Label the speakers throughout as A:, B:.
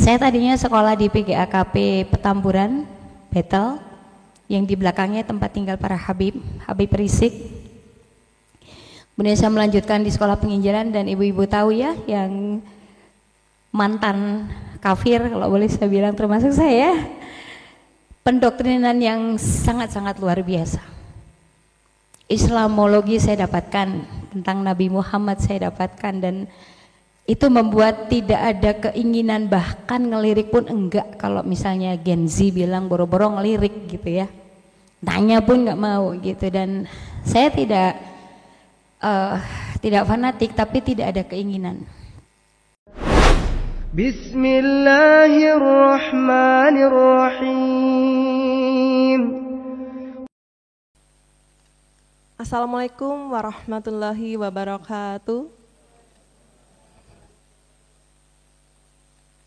A: Saya tadinya sekolah di PGAKP Petamburan, Betel, yang di belakangnya tempat tinggal para Habib Rizik. Kemudian saya melanjutkan di sekolah penginjilan, dan ibu-ibu tahu ya, yang mantan kafir kalau boleh saya bilang termasuk saya, pendoktrinan yang sangat-sangat luar biasa. Islamologi saya dapatkan, tentang Nabi Muhammad saya dapatkan, dan itu membuat tidak ada keinginan bahkan ngelirik pun enggak. Kalau misalnya Gen Z bilang boro-boro ngelirik gitu ya, tanya pun nggak mau gitu. Dan saya tidak fanatik, tapi tidak ada keinginan.
B: Bismillahirrahmanirrahim. Assalamualaikum warahmatullahi wabarakatuh.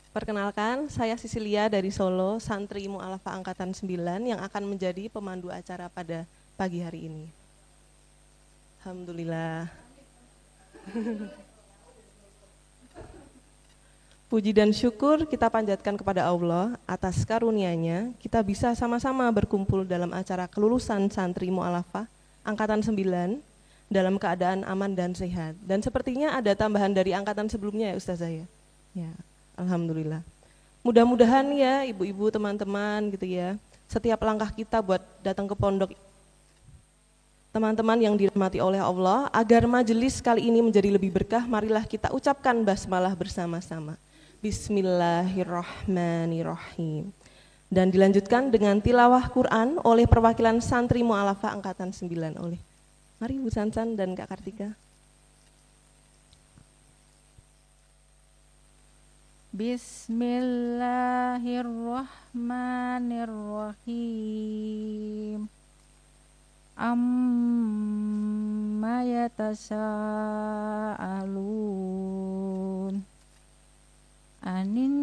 B: Perkenalkan, saya Sisilia dari Solo, santri Mu'alafah Angkatan 9 yang akan menjadi pemandu acara pada pagi hari ini. Alhamdulillah. Puji dan syukur kita panjatkan kepada Allah atas karunia-Nya kita bisa sama-sama berkumpul dalam acara kelulusan santri Mu'alafah Angkatan 9 dalam keadaan aman dan sehat. Dan sepertinya ada tambahan dari angkatan sebelumnya ya Ustazah ya. Ya. Alhamdulillah. Mudah-mudahan ya ibu-ibu, teman-teman gitu ya, setiap langkah kita buat datang ke pondok, teman-teman yang dirahmati oleh Allah, agar majelis kali ini menjadi lebih berkah, marilah kita ucapkan basmalah bersama-sama. Bismillahirrahmanirrahim. Dan dilanjutkan dengan tilawah Quran oleh perwakilan santri Mu'alafah Angkatan 9 oleh mari Bu Sansan dan Kak Kartika.
C: Bismillahirrahmanirrahim. Amma yatasa'alun anin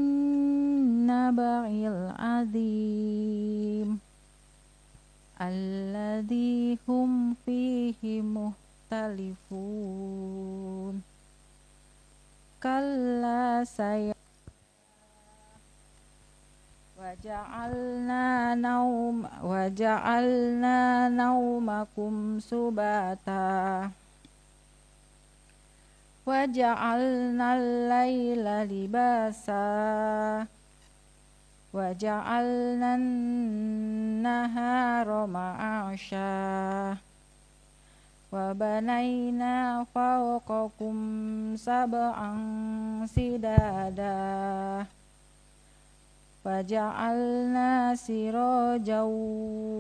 C: naba'il azim alladzi hum fihi muhtalifun. Kalla saya Waja'alna naumakum subata Waja'alna al-laila libasa Waja'alna an-nahara ma'asha Wabanayna fawqakum sab'an sidada Waja'alna sirajan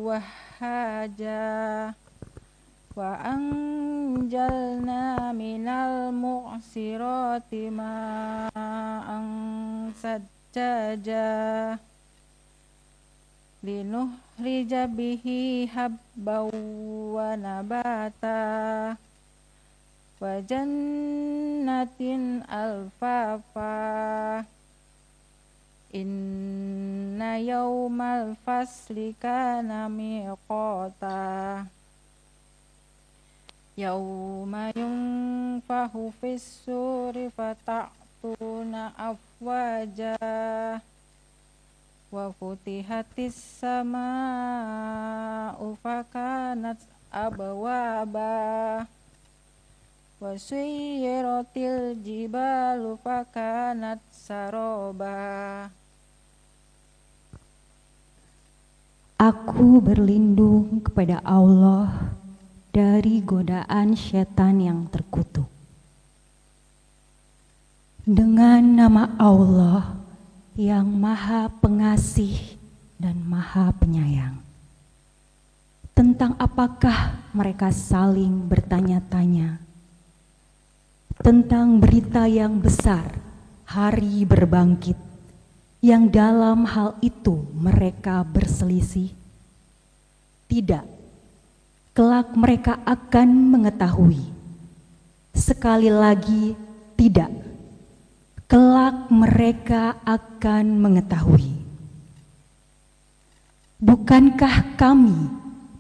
C: wahhaja wa anjalna minal mu'sirati ma'an sajjaja linukhrija bihi habban wa nabata wa jannatin alfafa. Inna yawmal fasli kana miqata Yawma yunfahu fis-suri fata'tuna afwaja Wa futihatis sama'u fakanat abwaba Wa suyyiratil jibalu fakanat saroba.
A: Aku berlindung kepada Allah dari godaan setan yang terkutuk. Dengan nama Allah yang Maha Pengasih dan Maha Penyayang. Tentang apakah mereka saling bertanya-tanya? Tentang berita yang besar, hari berbangkit, yang dalam hal itu mereka berselisih? Tidak, kelak mereka akan mengetahui. Sekali lagi, tidak, kelak mereka akan mengetahui. Bukankah kami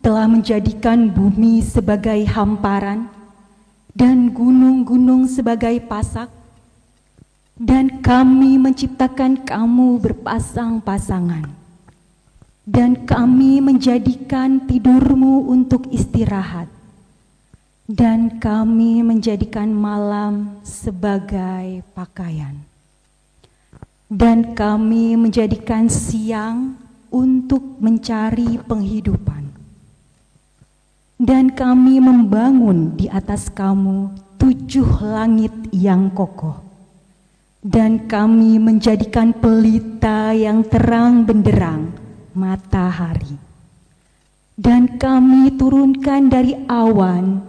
A: telah menjadikan bumi sebagai hamparan dan gunung-gunung sebagai pasak?
D: Dan kami menciptakan kamu berpasang-pasangan. Dan kami menjadikan tidurmu untuk istirahat. Dan kami menjadikan malam sebagai pakaian. Dan kami menjadikan siang untuk mencari penghidupan. Dan kami membangun di atas kamu 7 langit yang kokoh. Dan kami menjadikan pelita yang terang benderang, matahari. Dan kami turunkan dari awan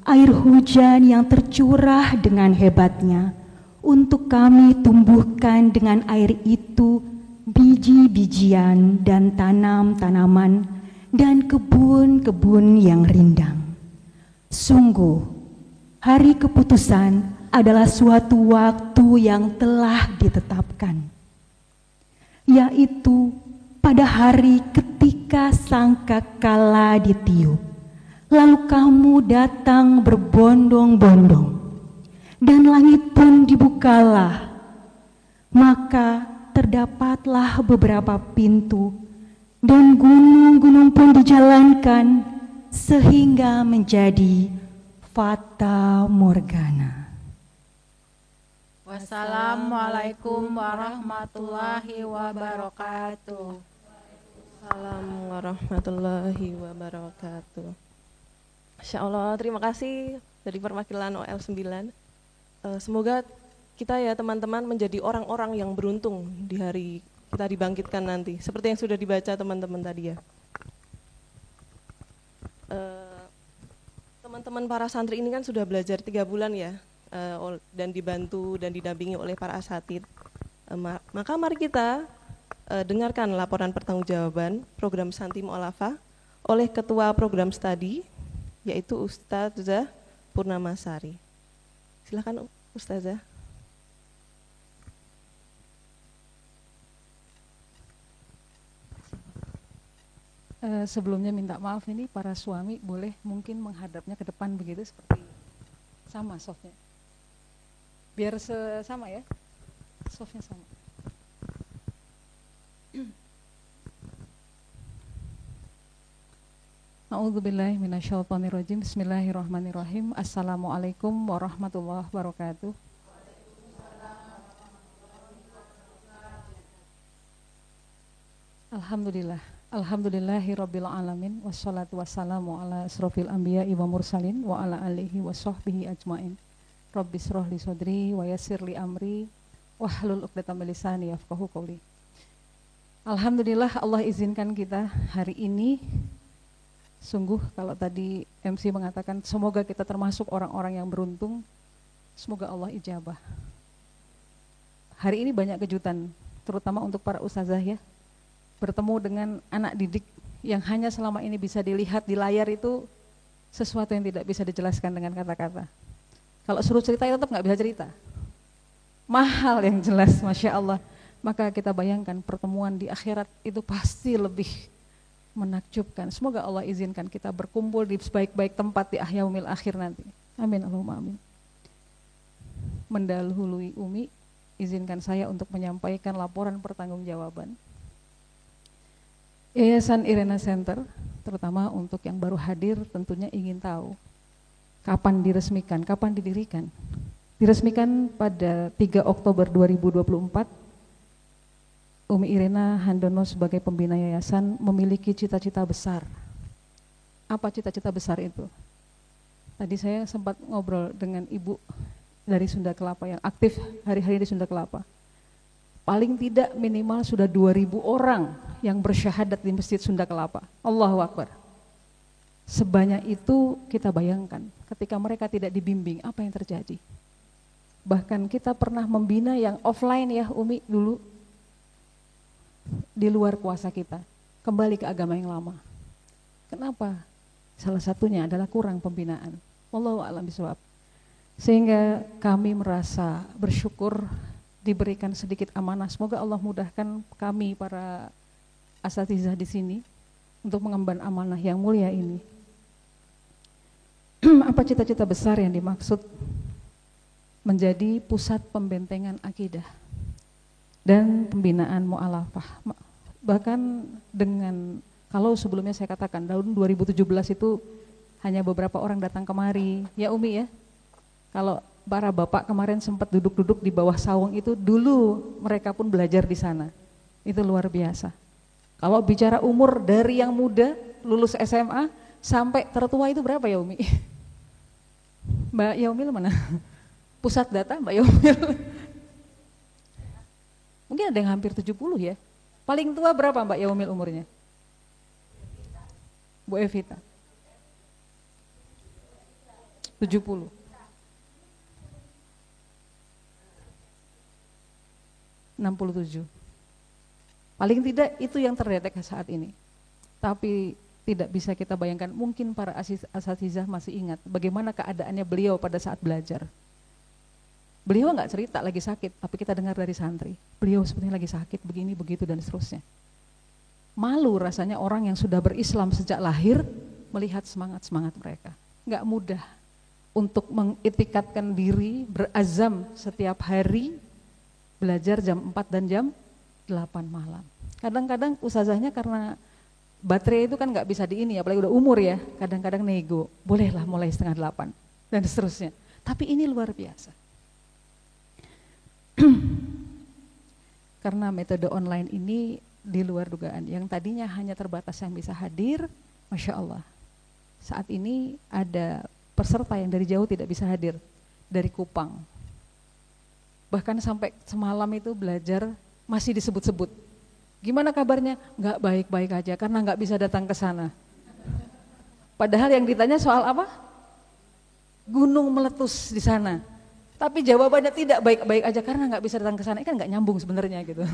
D: air hujan yang tercurah dengan hebatnya, untuk kami tumbuhkan dengan air itu biji-bijian dan tanam-tanaman dan kebun-kebun yang rindang. Sungguh, hari keputusan adalah suatu waktu yang telah ditetapkan, yaitu pada hari ketika sangkakala ditiup, lalu kamu datang berbondong-bondong, dan langit pun dibukalah, maka terdapatlah beberapa pintu, dan gunung-gunung pun dijalankan sehingga menjadi fata morgana.
C: Wassalamualaikum warahmatullahi wabarakatuh.
B: Assalamualaikum warahmatullahi wabarakatuh. Masya Allah, terima kasih dari perwakilan OL9. Semoga kita ya teman-teman menjadi orang-orang yang beruntung di hari kita dibangkitkan nanti, seperti yang sudah dibaca teman-teman tadi ya. Teman-teman para santri ini kan sudah belajar 3 bulan ya, dan dibantu dan didampingi oleh para asatid. Maka mari kita dengarkan laporan pertanggungjawaban program Santi Mu'alafah oleh Ketua Program Studi, yaitu Ustazah Purnamasari. Silakan Ustazah.
E: Sebelumnya minta maaf, ini para suami boleh mungkin menghadapnya ke depan begitu, seperti sama softnya, biar sama ya, softnya sama. A'udzubillahi minasyaitonirrajim. Bismillahirrahmanirrahim. Assalamualaikum warahmatullahi wabarakatuh. Alhamdulillah. Alhamdulillahirabbil alamin, wassalatu wassalamu ala asrofil anbiya'i wa mursalin wa ala alihi wa sahbihi ajmain. Rabbis rohli sodri wa yassirli amri wahlul uqdatam min lisani yafqahu qawli. Alhamdulillah, Allah izinkan kita hari ini. Sungguh kalau tadi MC mengatakan semoga kita termasuk orang-orang yang beruntung, semoga Allah ijabah. Hari ini banyak kejutan, terutama untuk para ustazah ya. Bertemu dengan anak didik yang hanya selama ini bisa dilihat di layar itu sesuatu yang tidak bisa dijelaskan dengan kata-kata. Kalau suruh cerita tetap nggak bisa cerita. Mahal yang jelas, Masya Allah. Maka kita bayangkan pertemuan di akhirat itu pasti lebih menakjubkan. Semoga Allah izinkan kita berkumpul di sebaik-baik tempat di yaumil akhir nanti. Amin Allahumma amin. Mendahului Umi, izinkan saya untuk menyampaikan laporan pertanggungjawaban Yayasan Irena Center, terutama untuk yang baru hadir tentunya ingin tahu kapan diresmikan, kapan didirikan. Diresmikan pada 3 Oktober 2024. Umi Irena Handono sebagai pembina yayasan memiliki cita-cita besar. Apa cita-cita besar itu? Tadi saya sempat ngobrol dengan ibu dari Sunda Kelapa yang aktif hari-hari di Sunda Kelapa. Paling tidak minimal sudah 2.000 orang yang bersyahadat di Masjid Sunda Kelapa. Allahu Akbar. Sebanyak itu kita bayangkan ketika mereka tidak dibimbing apa yang terjadi. Bahkan kita pernah membina yang offline ya Umi dulu, di luar kuasa kita, kembali ke agama yang lama. Kenapa? Salah satunya adalah kurang pembinaan. Wallahu a'lam bishawab. Sehingga kami merasa bersyukur diberikan sedikit amanah. Semoga Allah mudahkan kami para asatizah di sini untuk mengemban amanah yang mulia ini. Apa cita-cita besar yang dimaksud? menjadi pusat pembentengan akidah dan pembinaan mu'alafah. Bahkan dengan, kalau sebelumnya saya katakan tahun 2017 itu hanya beberapa orang datang kemari, ya Umi ya. Kalau para bapak kemarin sempat duduk-duduk di bawah saung itu, dulu mereka pun belajar di sana. Itu luar biasa. Kalau bicara umur dari yang muda, lulus SMA, sampai tertua itu berapa ya Umi? Mbak Yaumil mana? Pusat data Mbak Yaumil. Mungkin ada yang hampir 70 ya. Paling tua berapa Mbak Yaumil umurnya? Bu Evita. 70. Paling tidak itu yang terdetek saat ini. Tapi tidak bisa kita bayangkan, mungkin para asatizah masih ingat bagaimana keadaannya beliau pada saat belajar. Beliau nggak cerita lagi sakit, tapi kita dengar dari santri, beliau sebenarnya lagi sakit, begini, begitu, dan seterusnya. Malu rasanya orang yang sudah berislam sejak lahir melihat semangat-semangat mereka. Nggak mudah untuk mengitikatkan diri, berazam setiap hari, belajar jam 4 dan jam 8 malam. Kadang-kadang ustazahnya karena baterai itu kan nggak bisa diini, apalagi udah umur ya, kadang-kadang nego, bolehlah mulai 7:30 dan seterusnya. Tapi ini luar biasa. Karena metode online ini di luar dugaan, yang tadinya hanya terbatas yang bisa hadir, Masya Allah. Saat ini ada peserta yang dari jauh tidak bisa hadir, dari Kupang. Bahkan sampai semalam itu belajar masih disebut-sebut. Gimana kabarnya? Nggak baik-baik aja karena nggak bisa datang ke sana. Padahal yang ditanya soal apa? Gunung meletus di sana. Tapi jawabannya tidak baik-baik aja karena nggak bisa datang ke sana. Kan nggak nyambung sebenarnya gitu.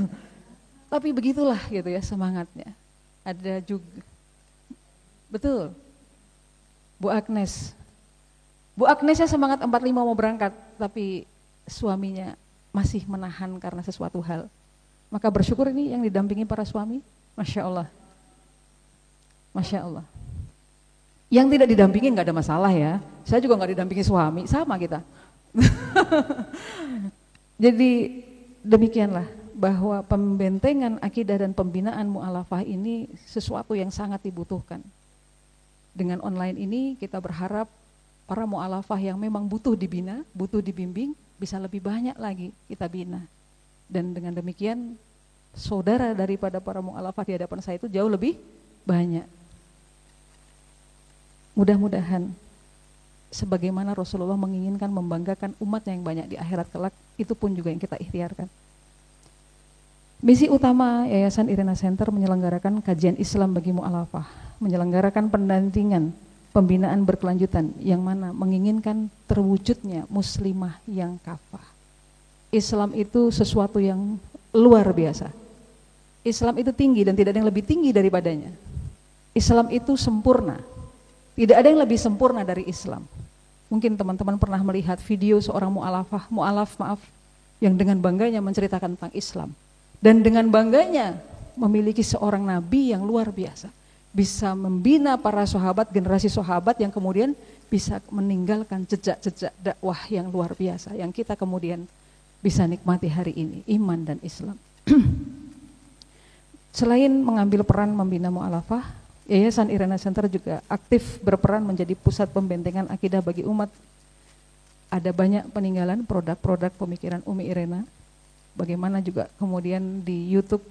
E: Tapi begitulah gitu ya semangatnya. Ada juga, betul, Bu Agnes. Bu Agnesnya semangat 45 mau berangkat, tapi suaminya masih menahan karena sesuatu hal. Maka bersyukur ini yang didampingi para suami, Masya Allah. Masya Allah. Yang tidak didampingi nggak ada masalah ya. Saya juga nggak didampingi suami, sama kita. Jadi demikianlah bahwa pembentengan akidah dan pembinaan mu'alafah ini sesuatu yang sangat dibutuhkan. Dengan online ini kita berharap para mu'alafah yang memang butuh dibina, butuh dibimbing, bisa lebih banyak lagi kita bina. Dan dengan demikian saudara daripada para mu'alafah di hadapan saya itu jauh lebih banyak. Mudah-mudahan sebagaimana Rasulullah menginginkan membanggakan umatnya yang banyak di akhirat kelak, itu pun juga yang kita ikhtiarkan. Misi utama Yayasan Irena Center menyelenggarakan kajian Islam bagi mu'alafah, menyelenggarakan pendampingan, pembinaan berkelanjutan yang mana menginginkan terwujudnya muslimah yang kafah. Islam itu sesuatu yang luar biasa. Islam itu tinggi dan tidak ada yang lebih tinggi daripadanya. Islam itu sempurna. Tidak ada yang lebih sempurna dari Islam. Mungkin teman-teman pernah melihat video seorang mu'alaf yang dengan bangganya menceritakan tentang Islam. Dan dengan bangganya memiliki seorang nabi yang luar biasa. Bisa membina para sahabat, generasi sahabat yang kemudian bisa meninggalkan jejak-jejak dakwah yang luar biasa. Yang kita kemudian bisa nikmati hari ini, iman dan Islam. Selain mengambil peran membina mu'alafah, Yayasan Irena Center juga aktif berperan menjadi pusat pembentengan akidah bagi umat. Ada banyak peninggalan produk-produk pemikiran Umi Irena. Bagaimana juga kemudian di YouTube,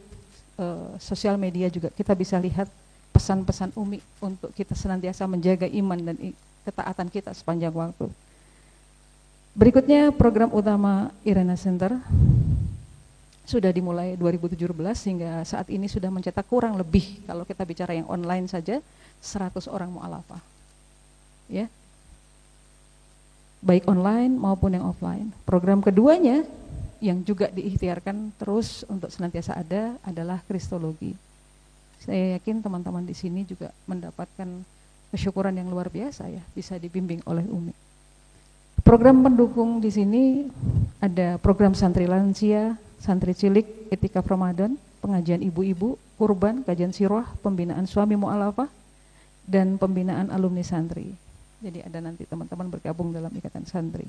E: sosial media juga kita bisa lihat pesan-pesan Umi untuk kita senantiasa menjaga iman dan ketaatan kita sepanjang waktu. Berikutnya program utama Irena Center sudah dimulai 2017 hingga saat ini sudah mencetak kurang lebih, kalau kita bicara yang online saja, 100 orang mu'alafah. Ya. Baik online maupun yang offline. Program keduanya yang juga diikhtiarkan terus untuk senantiasa ada adalah Kristologi. Saya yakin teman-teman di sini juga mendapatkan kesyukuran yang luar biasa ya, bisa dibimbing oleh Umi. Program pendukung di sini ada program santri lansia, santri cilik, etika Ramadan, pengajian ibu-ibu, kurban, kajian sirah, pembinaan suami mu'alafah, dan pembinaan alumni santri. Jadi ada nanti teman-teman bergabung dalam ikatan santri.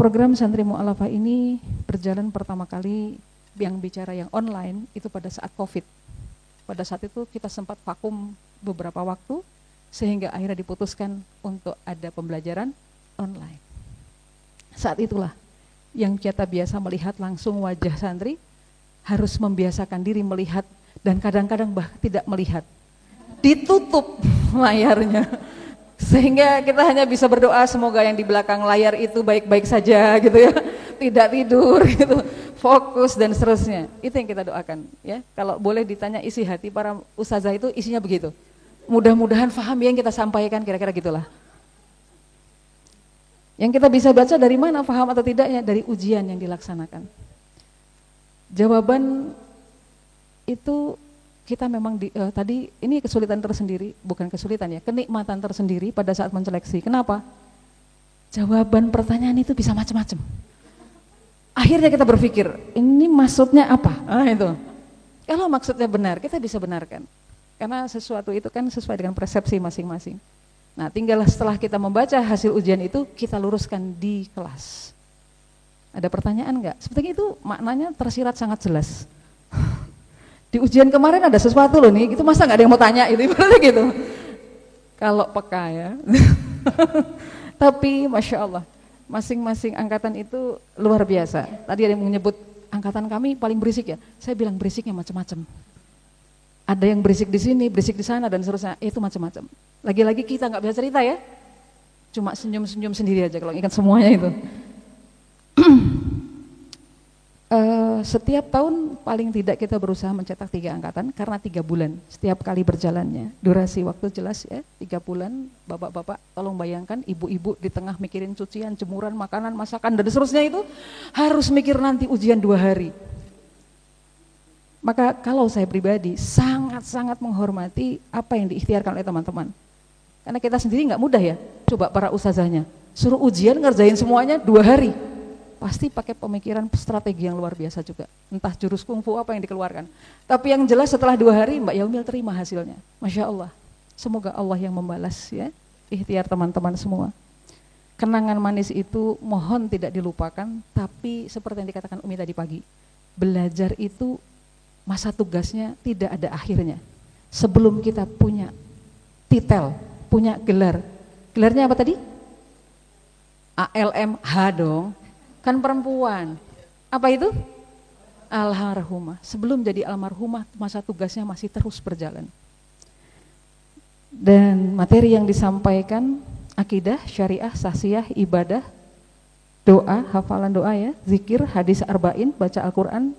E: Program Santri Mu'alafah ini berjalan pertama kali yang bicara yang online itu pada saat COVID. Pada saat itu kita sempat vakum beberapa waktu sehingga akhirnya diputuskan untuk ada pembelajaran online. Saat itulah yang kita biasa melihat langsung wajah santri harus membiasakan diri melihat dan kadang-kadang tidak melihat. Ditutup layarnya. Sehingga kita hanya bisa berdoa semoga yang di belakang layar itu baik-baik saja gitu ya, tidak tidur gitu, fokus dan seterusnya. Itu yang kita doakan ya. Kalau boleh ditanya isi hati para ustazah itu isinya begitu. Mudah-mudahan paham yang kita sampaikan, kira-kira gitulah. Yang kita bisa baca dari mana paham atau tidaknya? Dari ujian yang dilaksanakan. Jawaban itu kita memang tadi ini kesulitan tersendiri, bukan kesulitan ya, kenikmatan tersendiri pada saat menseleksi. Kenapa? Jawaban pertanyaan itu bisa macam-macam. Akhirnya kita berpikir, ini maksudnya apa? Itu. Kalau maksudnya benar, kita bisa benarkan. Karena sesuatu itu kan sesuai dengan persepsi masing-masing. Nah, tinggal setelah kita membaca hasil ujian itu, kita luruskan di kelas. Ada pertanyaan enggak? Sepertinya itu maknanya tersirat sangat jelas. Di ujian kemarin ada sesuatu loh nih, itu masa nggak ada yang mau tanya itu, ibaratnya gitu. Kalau peka ya. Tapi Masya Allah, masing-masing angkatan itu luar biasa. Tadi ada yang menyebut angkatan kami paling berisik ya, saya bilang berisiknya macam-macam. Ada yang berisik di sini, berisik di sana dan seterusnya, itu macam-macam. Lagi-lagi kita nggak bisa cerita ya, cuma senyum-senyum sendiri aja kalau ingat semuanya itu. Setiap tahun paling tidak kita berusaha mencetak 3 angkatan karena 3 bulan setiap kali berjalannya. Durasi waktu jelas ya, 3 bulan. Bapak-bapak tolong bayangkan ibu-ibu di tengah mikirin cucian, jemuran, makanan, masakan dan seterusnya itu harus mikir nanti ujian 2 hari. Maka kalau saya pribadi sangat-sangat menghormati apa yang diikhtiarkan oleh teman-teman. Karena kita sendiri nggak mudah ya. Coba para ustazahnya suruh ujian ngerjain semuanya 2 hari. Pasti pakai pemikiran strategi yang luar biasa juga. Entah jurus kungfu apa yang dikeluarkan. Tapi yang jelas setelah 2 hari Mbak Yaumil terima hasilnya. Masya Allah. Semoga Allah yang membalas ya ikhtiar teman-teman semua. Kenangan manis itu mohon tidak dilupakan. Tapi seperti yang dikatakan Umi tadi pagi, belajar itu masa tugasnya tidak ada akhirnya. Sebelum kita punya titel, punya gelar. Gelarnya apa tadi? ALMH dong. Kan perempuan, apa itu? Almarhumah. Sebelum jadi almarhumah, masa tugasnya masih terus berjalan. Dan materi yang disampaikan, akidah, syariah, sahsiah, ibadah, doa, hafalan doa ya, zikir, hadis arba'in, baca Al-Quran,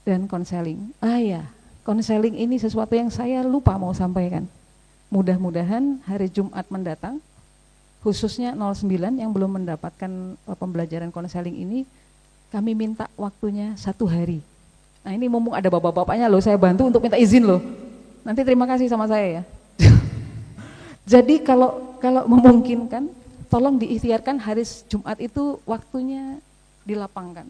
E: dan konseling. Konseling ini sesuatu yang saya lupa mau sampaikan. Mudah-mudahan hari Jumat mendatang, khususnya 09 yang belum mendapatkan pembelajaran konseling ini, kami minta waktunya 1 hari. Nah ini mumpung ada bapak-bapaknya loh, saya bantu untuk minta izin loh. Nanti terima kasih sama saya ya. Jadi kalau memungkinkan, tolong diikhtiarkan hari Jumat itu waktunya dilapangkan.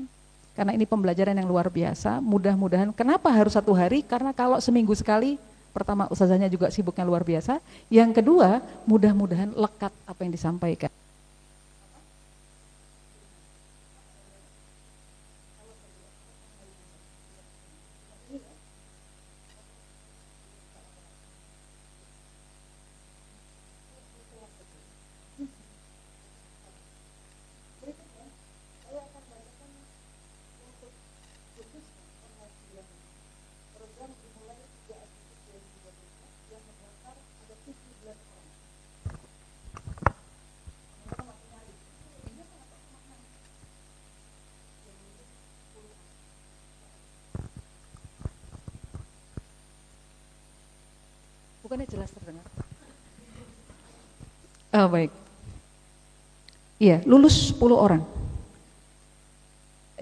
E: Karena ini pembelajaran yang luar biasa, mudah-mudahan. Kenapa harus 1 hari? Karena kalau seminggu sekali, pertama ustazahnya juga sibuknya luar biasa. Yang kedua, mudah-mudahan lekat apa yang disampaikan. Bukannya jelas terdengar? Oh baik. Iya, lulus 10 orang.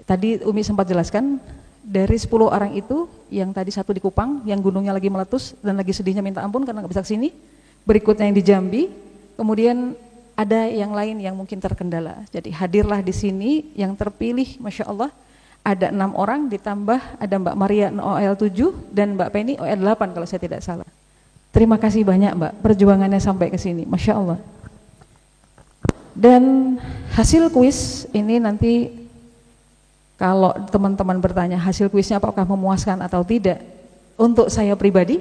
E: Tadi Umi sempat jelaskan, dari 10 orang itu, yang tadi 1 di Kupang, yang gunungnya lagi meletus dan lagi sedihnya minta ampun karena nggak bisa kesini. Berikutnya yang di Jambi, kemudian ada yang lain yang mungkin terkendala. Jadi hadirlah di sini yang terpilih, Masya Allah, ada 6 orang, ditambah ada Mbak Maria OL 7 dan Mbak Penny OL 8 kalau saya tidak salah. Terima kasih banyak Mbak, perjuangannya sampai ke sini, Masya Allah. Dan hasil kuis ini nanti kalau teman-teman bertanya hasil kuisnya apakah memuaskan atau tidak, untuk saya pribadi,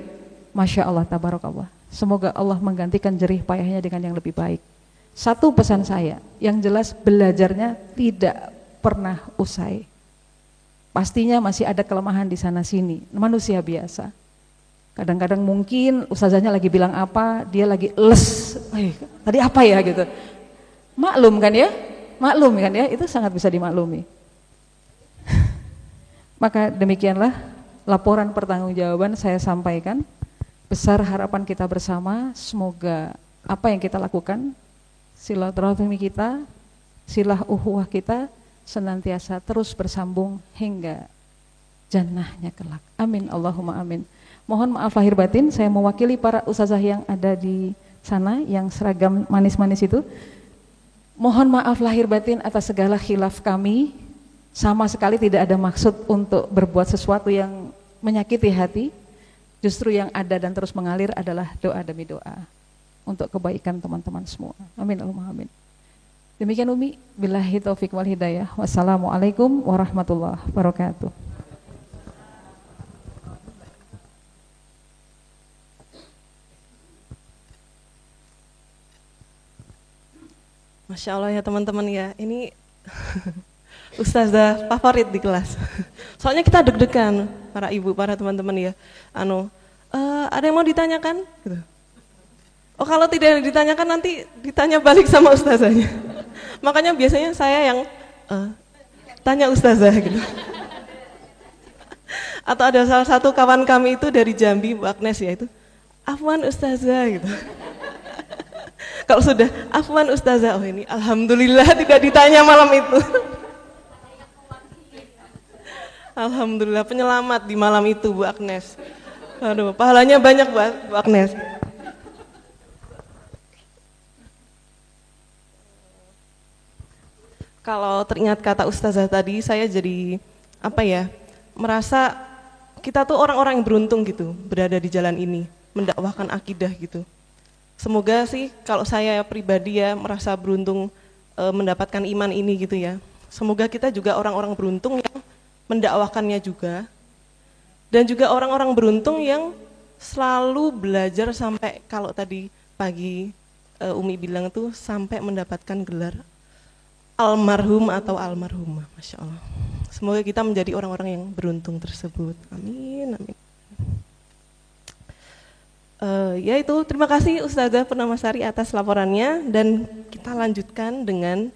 E: Masya Allah, tabarakallah, semoga Allah menggantikan jerih payahnya dengan yang lebih baik. Satu pesan saya, yang jelas belajarnya tidak pernah usai. Pastinya masih ada kelemahan di sana sini, manusia biasa. Kadang-kadang mungkin ustazahnya lagi bilang apa, dia lagi les, tadi apa ya gitu. Maklum kan ya, itu sangat bisa dimaklumi. Maka demikianlah laporan pertanggungjawaban saya sampaikan. Besar harapan kita bersama, semoga apa yang kita lakukan, silaturahmi kita, silah uhuwah kita senantiasa terus bersambung hingga jannahnya kelak. Amin, Allahumma amin. Mohon maaf lahir batin, saya mewakili para ustazah yang ada di sana yang seragam manis-manis itu. Mohon maaf lahir batin atas segala khilaf kami. Sama sekali tidak ada maksud untuk berbuat sesuatu yang menyakiti hati. Justru yang ada dan terus mengalir adalah doa demi doa untuk kebaikan teman-teman semua. Amin, Allahumma amin. Demikian Umi, billahi taufik wal hidayah. Wassalamualaikum warahmatullahi wabarakatuh.
B: Masya Allah ya teman-teman ya, ini ustazah favorit di kelas. Soalnya kita deg-degan, para ibu, para teman-teman ya. Ada yang mau ditanyakan? Gitu. Oh, kalau tidak ditanyakan nanti ditanya balik sama ustazahnya. Makanya biasanya saya yang tanya ustazah gitu. Atau ada salah satu kawan kami itu dari Jambi, Bu Agnes ya itu, afwan ustazah gitu. Kalau sudah afwan ustazah, oh ini alhamdulillah tidak ditanya malam itu. Alhamdulillah penyelamat di malam itu Bu Agnes. Aduh, pahalanya banyak Bu Agnes. Kalau teringat kata ustazah tadi, saya jadi merasa kita tuh orang-orang yang beruntung gitu berada di jalan ini, mendakwahkan akidah gitu. Semoga sih kalau saya pribadi ya merasa beruntung mendapatkan iman ini gitu ya. Semoga kita juga orang-orang beruntung yang mendakwahkannya juga. Dan juga orang-orang beruntung yang selalu belajar sampai kalau tadi pagi Umi bilang tuh sampai mendapatkan gelar almarhum atau almarhumah. Masya Allah. Semoga kita menjadi orang-orang yang beruntung tersebut. Amin, amin. Ya itu, terima kasih Ustazah Purnamasari atas laporannya dan kita lanjutkan dengan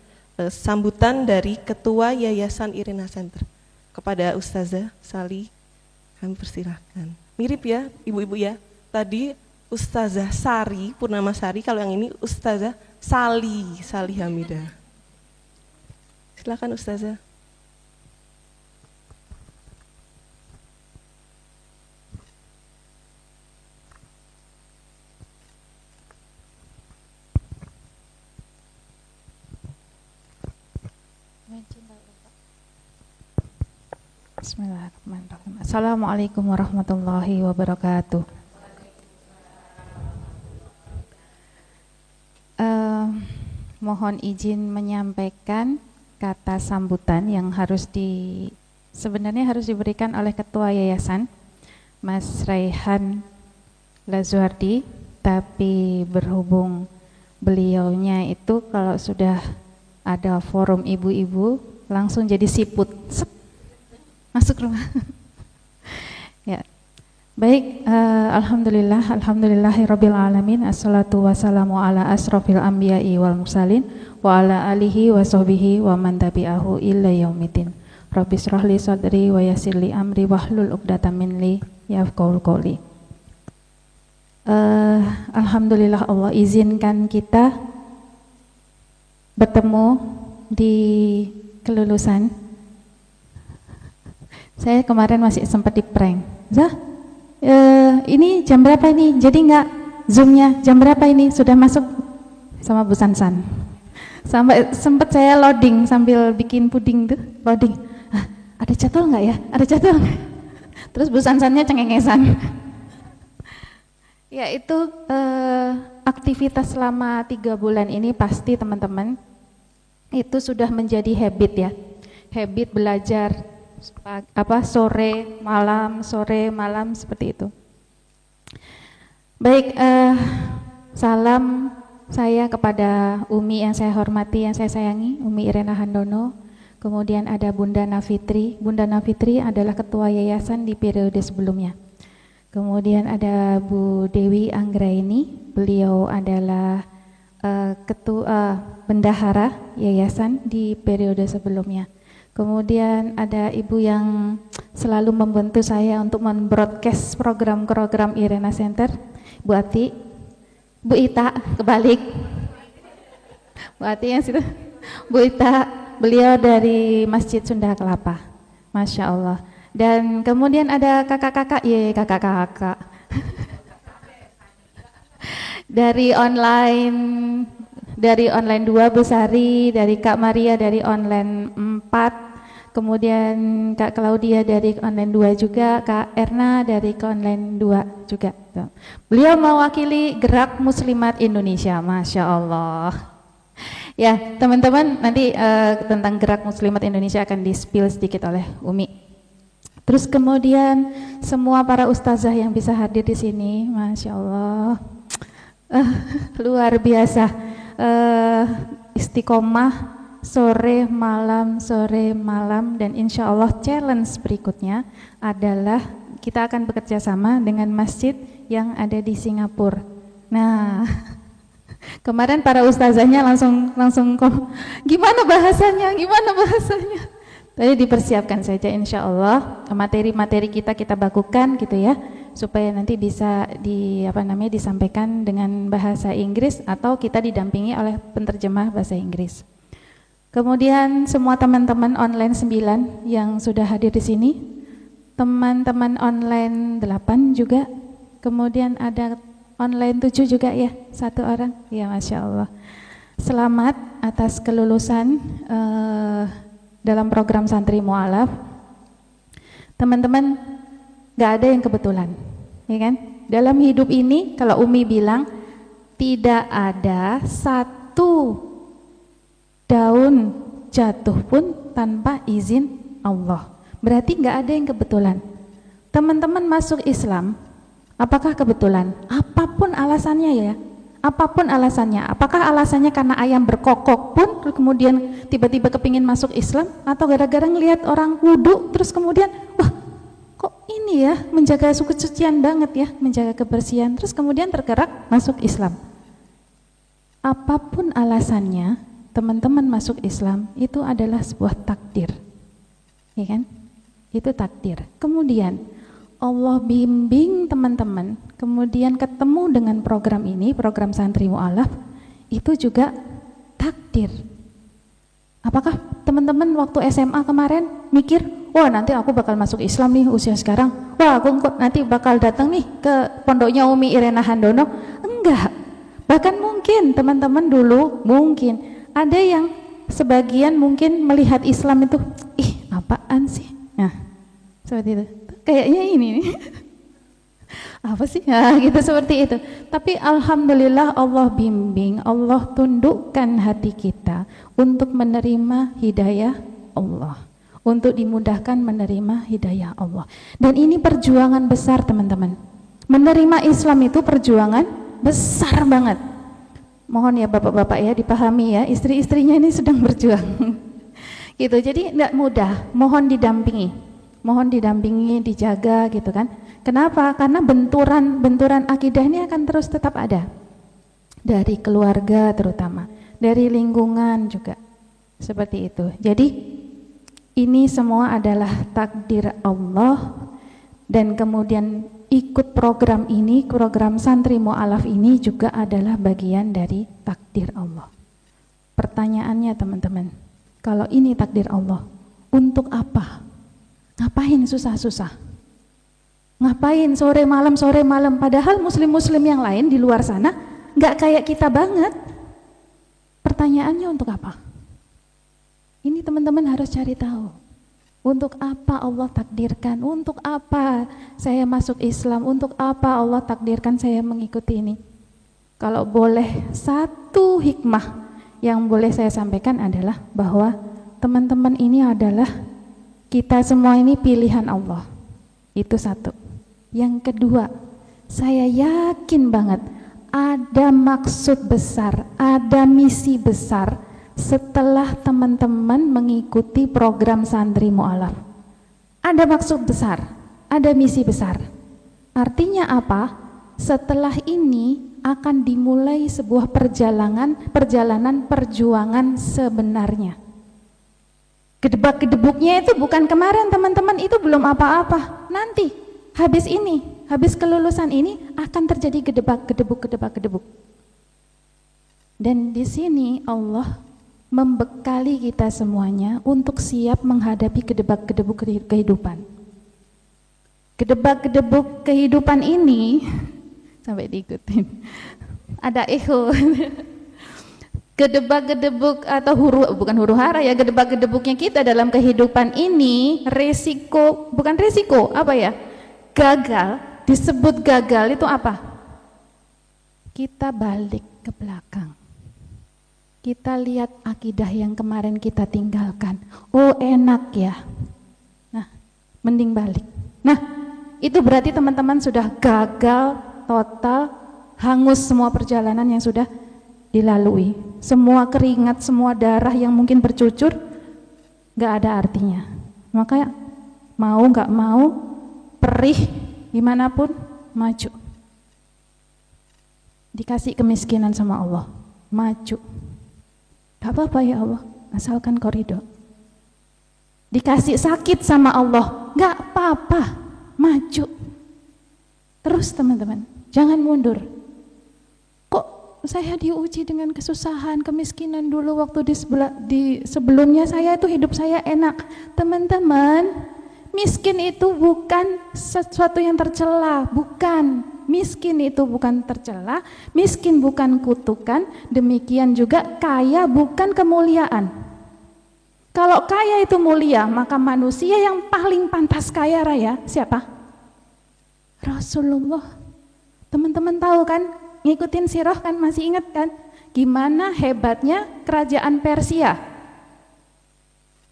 B: sambutan dari Ketua Yayasan Irina Center kepada Ustazah Sali, kami persilahkan. Mirip ya ibu-ibu ya, tadi Ustazah Sari Purnamasari, kalau yang ini Ustazah Sali Hamidah. Silakan Ustazah.
C: Bismillahirrahmanirrahim. Assalamualaikum warahmatullahi wabarakatuh. Mohon izin menyampaikan kata sambutan yang sebenarnya harus diberikan oleh Ketua Yayasan, Mas Raihan Lazuardi, tapi berhubung beliaunya itu kalau sudah ada forum ibu-ibu langsung jadi siput. Masuk rumah. Ya. Baik, alhamdulillahirabbil alamin, assalatu wassalamu ala asrofil anbiya'i wal mursalin wa ala alihi wa sahbihi wa man tabi'ahu illa yaumiddin. Rabbi shrahli sadri wa yassirli amri wahlul 'uqdatam min li yafqahu qawli. Alhamdulillah Allah izinkan kita bertemu di kelulusan. Saya kemarin masih sempat di-prank. Zah, ini jam berapa ini? Jadi enggak Zoom-nya jam berapa ini? Sudah masuk sama Bu Sansan. Sampai sempat saya loading sambil bikin puding tuh, loading. Ada jadwal enggak ya? Ada jadwal enggak? Terus Bu Sansannya cengengesan. Ya itu aktivitas selama 3 bulan ini pasti teman-teman itu sudah menjadi habit ya. Habit belajar sore malam seperti itu. Baik, salam saya kepada Umi yang saya hormati, yang saya sayangi, Umi Irena Handono. Kemudian ada Bunda Nafitri. Bunda Nafitri adalah ketua yayasan di periode sebelumnya. Kemudian ada Bu Dewi Anggraini, beliau adalah ketua bendahara yayasan di periode sebelumnya. Kemudian ada ibu yang selalu membantu saya untuk membroadcast program-program Irena Center, Bu Ati, Bu Ita, kebalik. Bu Ati yang situ, Bu Ita, beliau dari Masjid Sunda Kelapa, Masya Allah. Dan kemudian ada kakak-kakak, kakak-kakak dari online 2 Bu Sari, dari Kak Maria dari online 4, kemudian Kak Claudia dari online 2 juga, Kak Erna dari online 2 juga. Beliau mewakili Gerak Muslimat Indonesia, Masya Allah. Ya teman-teman, nanti tentang Gerak Muslimat Indonesia akan di-spill sedikit oleh Umi. Terus kemudian semua para ustazah yang bisa hadir di sini, Masya Allah, luar biasa, istiqomah sore malam, dan insya Allah challenge berikutnya adalah kita akan bekerja sama dengan masjid yang ada di Singapura. Nah, kemarin para ustazahnya langsung gimana bahasanya. Tadi dipersiapkan saja, insya Allah materi-materi kita bakukan gitu ya, supaya nanti bisa disampaikan dengan bahasa Inggris atau kita didampingi oleh penterjemah bahasa Inggris. Kemudian semua teman-teman online 9 yang sudah hadir di sini, teman-teman online 8 juga, kemudian ada online 7 juga ya, 1 orang, ya Masya Allah. Selamat atas kelulusan dalam program Santri Mu'alaf. Teman-teman, gak ada yang kebetulan, ya kan? Dalam hidup ini, kalau Umi bilang, tidak ada 1 daun jatuh pun tanpa izin Allah. Berarti gak ada yang kebetulan. Teman-teman masuk Islam, apakah kebetulan? Apapun alasannya ya, apapun alasannya, apakah alasannya karena ayam berkokok pun kemudian tiba-tiba kepingin masuk Islam, atau gara-gara ngelihat orang wudhu terus kemudian wah kok ini ya menjaga kesucian banget ya, menjaga kebersihan, terus kemudian tergerak masuk Islam. Apapun alasannya, teman-teman masuk Islam itu adalah sebuah takdir, ya kan? Itu takdir. Kemudian Allah bimbing teman-teman, kemudian ketemu dengan program ini, program Santri Mu'alaf, itu juga takdir. Apakah teman-teman waktu SMA kemarin mikir, wah nanti aku bakal masuk Islam nih usia sekarang, wah aku nanti bakal datang nih ke pondoknya Umi Irena Handono? Enggak. Bahkan mungkin teman-teman dulu, mungkin ada yang sebagian mungkin melihat Islam itu, ih apaan sih? Nah, seperti itu. Kayaknya ini nih. Apa sih? Nah, gitu seperti itu. Tapi alhamdulillah Allah bimbing, Allah tundukkan hati kita untuk menerima hidayah Allah, untuk dimudahkan menerima hidayah Allah. Dan ini perjuangan besar teman-teman. Menerima Islam itu perjuangan besar banget. Mohon ya bapak-bapak ya dipahami ya, istri-istrinya ini sedang berjuang. Gitu. Jadi enggak mudah, mohon didampingi, dijaga gitu kan. Kenapa? Karena benturan akidah ini akan terus tetap ada. Dari keluarga terutama, dari lingkungan juga. Seperti itu. Jadi ini semua adalah takdir Allah, dan kemudian ikut program ini, program Santri Mu'alaf ini juga adalah bagian dari takdir Allah. Pertanyaannya teman-teman, kalau ini takdir Allah, untuk apa? Ngapain susah-susah? Ngapain sore malam? Padahal muslim-muslim yang lain di luar sana nggak kayak kita banget. Pertanyaannya untuk apa? Ini teman-teman harus cari tahu. Untuk apa Allah takdirkan? Untuk apa saya masuk Islam? Untuk apa Allah takdirkan saya mengikuti ini? Kalau boleh satu hikmah yang boleh saya sampaikan adalah bahwa teman-teman ini adalah kita semua ini pilihan Allah. Itu satu. Yang kedua, saya yakin banget ada maksud besar, ada misi besar setelah teman-teman mengikuti program Santri Mu'alaf. Ada maksud besar, ada misi besar. Artinya apa? Setelah ini akan dimulai sebuah perjalanan perjuangan sebenarnya. Gedebak-gedebuknya itu bukan kemarin teman-teman, itu belum apa-apa. Nanti habis ini, habis kelulusan ini akan terjadi gedebak-gedebuk. Dan di sini Allah membekali kita semuanya untuk siap menghadapi gedebak-gedebuk kehidupan. Gedebak-gedebuk kehidupan ini sampai diikutin. Ada echo. Gedebak-gedebuk atau bukan huru hara ya, gedebak-gedebuknya kita dalam kehidupan ini resiko, bukan resiko, apa ya? Gagal, disebut gagal itu apa? Kita balik ke belakang. Kita lihat akidah yang kemarin kita tinggalkan. Oh, enak ya. Nah, mending balik. Nah, itu berarti teman-teman sudah gagal total, hangus semua perjalanan yang sudah dilalui. Semua keringat, semua darah yang mungkin bercucur gak ada artinya. Makanya mau gak mau, perih dimanapun, maju. Dikasih kemiskinan sama Allah, maju. Gak apa-apa ya Allah, asalkan koridor. Dikasih sakit sama Allah, gak apa-apa, maju. Terus teman-teman, jangan mundur. Kok saya diuji dengan kesusahan, kemiskinan dulu waktu di sebelumnya saya itu hidup saya enak. Teman-teman, miskin itu bukan sesuatu yang tercela, bukan. Miskin itu bukan tercela, miskin bukan kutukan, demikian juga kaya bukan kemuliaan. Kalau kaya itu mulia, maka manusia yang paling pantas kaya raya siapa? Rasulullah. Teman-teman tahu kan, ngikutin sirah kan, masih ingat kan? Gimana hebatnya kerajaan Persia?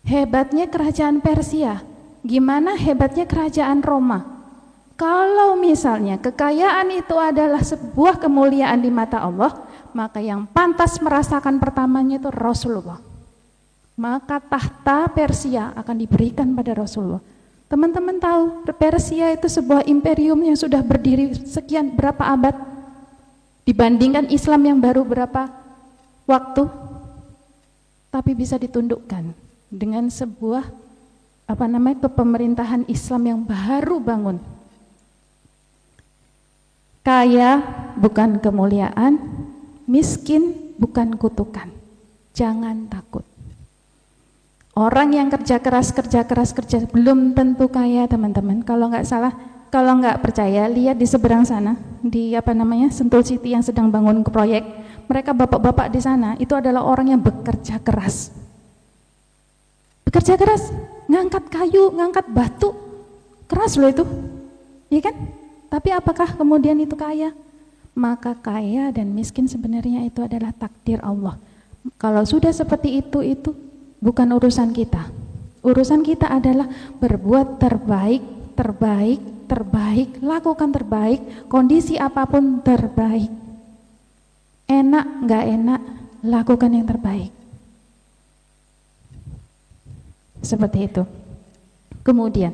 C: Hebatnya kerajaan Persia. Gimana hebatnya kerajaan Roma? Kalau misalnya kekayaan itu adalah sebuah kemuliaan di mata Allah, maka yang pantas merasakan pertamanya itu Rasulullah. Maka tahta Persia akan diberikan pada Rasulullah. Teman-teman tahu, Persia itu sebuah imperium yang sudah berdiri sekian berapa abad dibandingkan Islam yang baru berapa waktu, tapi bisa ditundukkan dengan sebuah kepemerintahan Islam yang baru bangun. Kaya bukan kemuliaan, miskin bukan kutukan. Jangan takut. Orang yang kerja keras belum tentu kaya, teman-teman. Kalau nggak percaya, lihat di seberang sana, di Sentul City yang sedang bangun proyek. Mereka bapak-bapak di sana itu adalah orang yang bekerja keras. Bekerja keras, ngangkat kayu, ngangkat batu, keras loh itu, iya kan? Tapi apakah kemudian itu kaya? Maka kaya dan miskin sebenarnya itu adalah takdir Allah. Kalau sudah seperti itu bukan urusan kita. Urusan kita adalah berbuat terbaik, lakukan terbaik, kondisi apapun terbaik. Enak, nggak enak, lakukan yang terbaik. Seperti itu. Kemudian,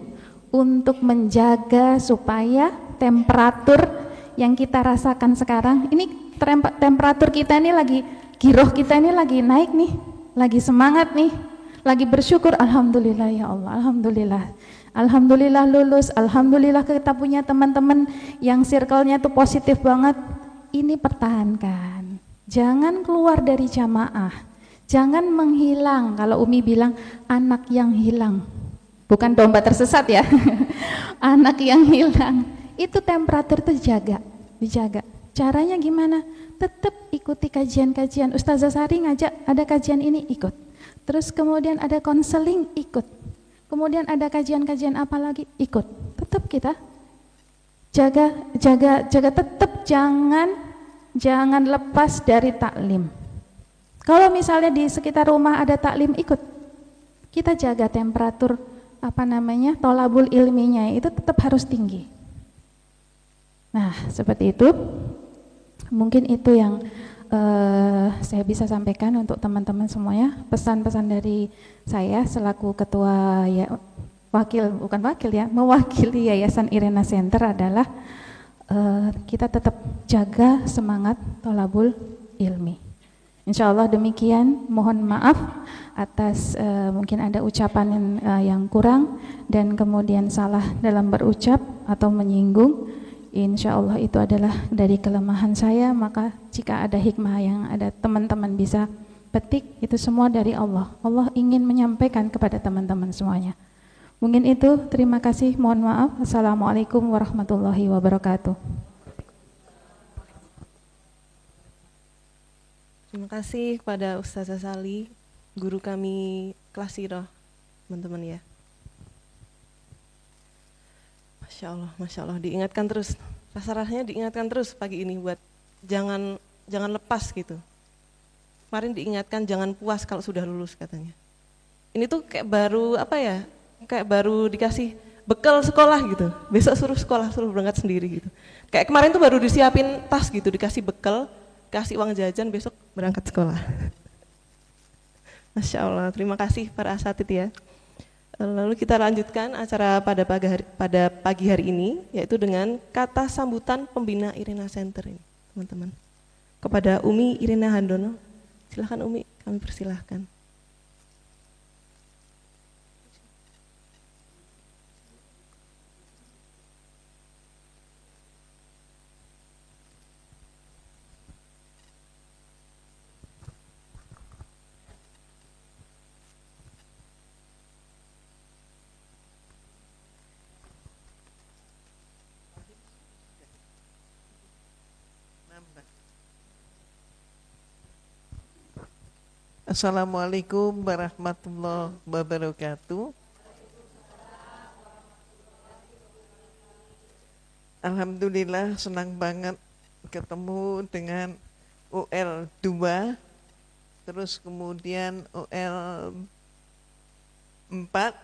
C: untuk menjaga supaya temperatur yang kita rasakan sekarang, ini temperatur kita ini lagi, giroh kita ini lagi naik nih, lagi semangat nih, lagi bersyukur, alhamdulillah ya Allah, alhamdulillah lulus, alhamdulillah kita punya teman-teman yang circle-nya tuh positif banget. Ini pertahankan, jangan keluar dari jamaah, jangan menghilang. Kalau Umi bilang anak yang hilang, bukan domba tersesat ya, anak yang hilang. Itu temperatur itu dijaga. Caranya gimana? Tetap ikuti kajian-kajian. Ustazah Sari ngajak ada kajian ini, ikut. Terus kemudian ada konseling, ikut. Kemudian ada kajian-kajian apa lagi, ikut. Tetap kita jaga tetap, jangan jangan lepas dari taklim. Kalau misalnya di sekitar rumah ada taklim, ikut. Kita jaga temperatur tholabul ilminya itu tetap harus tinggi. Nah, seperti itu. Mungkin itu yang saya bisa sampaikan untuk teman-teman semuanya. Pesan-pesan dari saya selaku ketua mewakili Yayasan Irena Center adalah kita tetap jaga semangat tholabul ilmi. Insya Allah demikian. Mohon maaf atas mungkin ada ucapan yang kurang dan kemudian salah dalam berucap atau menyinggung. Insya Allah itu adalah dari kelemahan saya, maka jika ada hikmah yang ada teman-teman bisa petik, itu semua dari Allah. Allah ingin menyampaikan kepada teman-teman semuanya. Mungkin itu, terima kasih, mohon maaf. Assalamualaikum warahmatullahi wabarakatuh.
B: Terima kasih kepada Ustazah Sali, guru kami kelas Sirah, teman-teman ya. Masya Allah, diingatkan terus, rasa-rasanya diingatkan terus pagi ini buat jangan lepas gitu. Kemarin diingatkan jangan puas kalau sudah lulus katanya. Ini tuh kayak baru dikasih bekal sekolah gitu, besok suruh berangkat sendiri gitu. Kayak kemarin tuh baru disiapin tas gitu, dikasih bekal, kasih uang jajan, besok berangkat sekolah. Masya Allah, terima kasih para asatid ya. Lalu kita lanjutkan acara pada pagi hari ini, yaitu dengan kata sambutan pembina Irena Center ini, teman-teman. Kepada Umi Irena Handono, silahkan Umi, kami persilahkan.
F: Assalamualaikum warahmatullahi wabarakatuh. Alhamdulillah senang banget ketemu dengan UL 2, terus kemudian UL 4,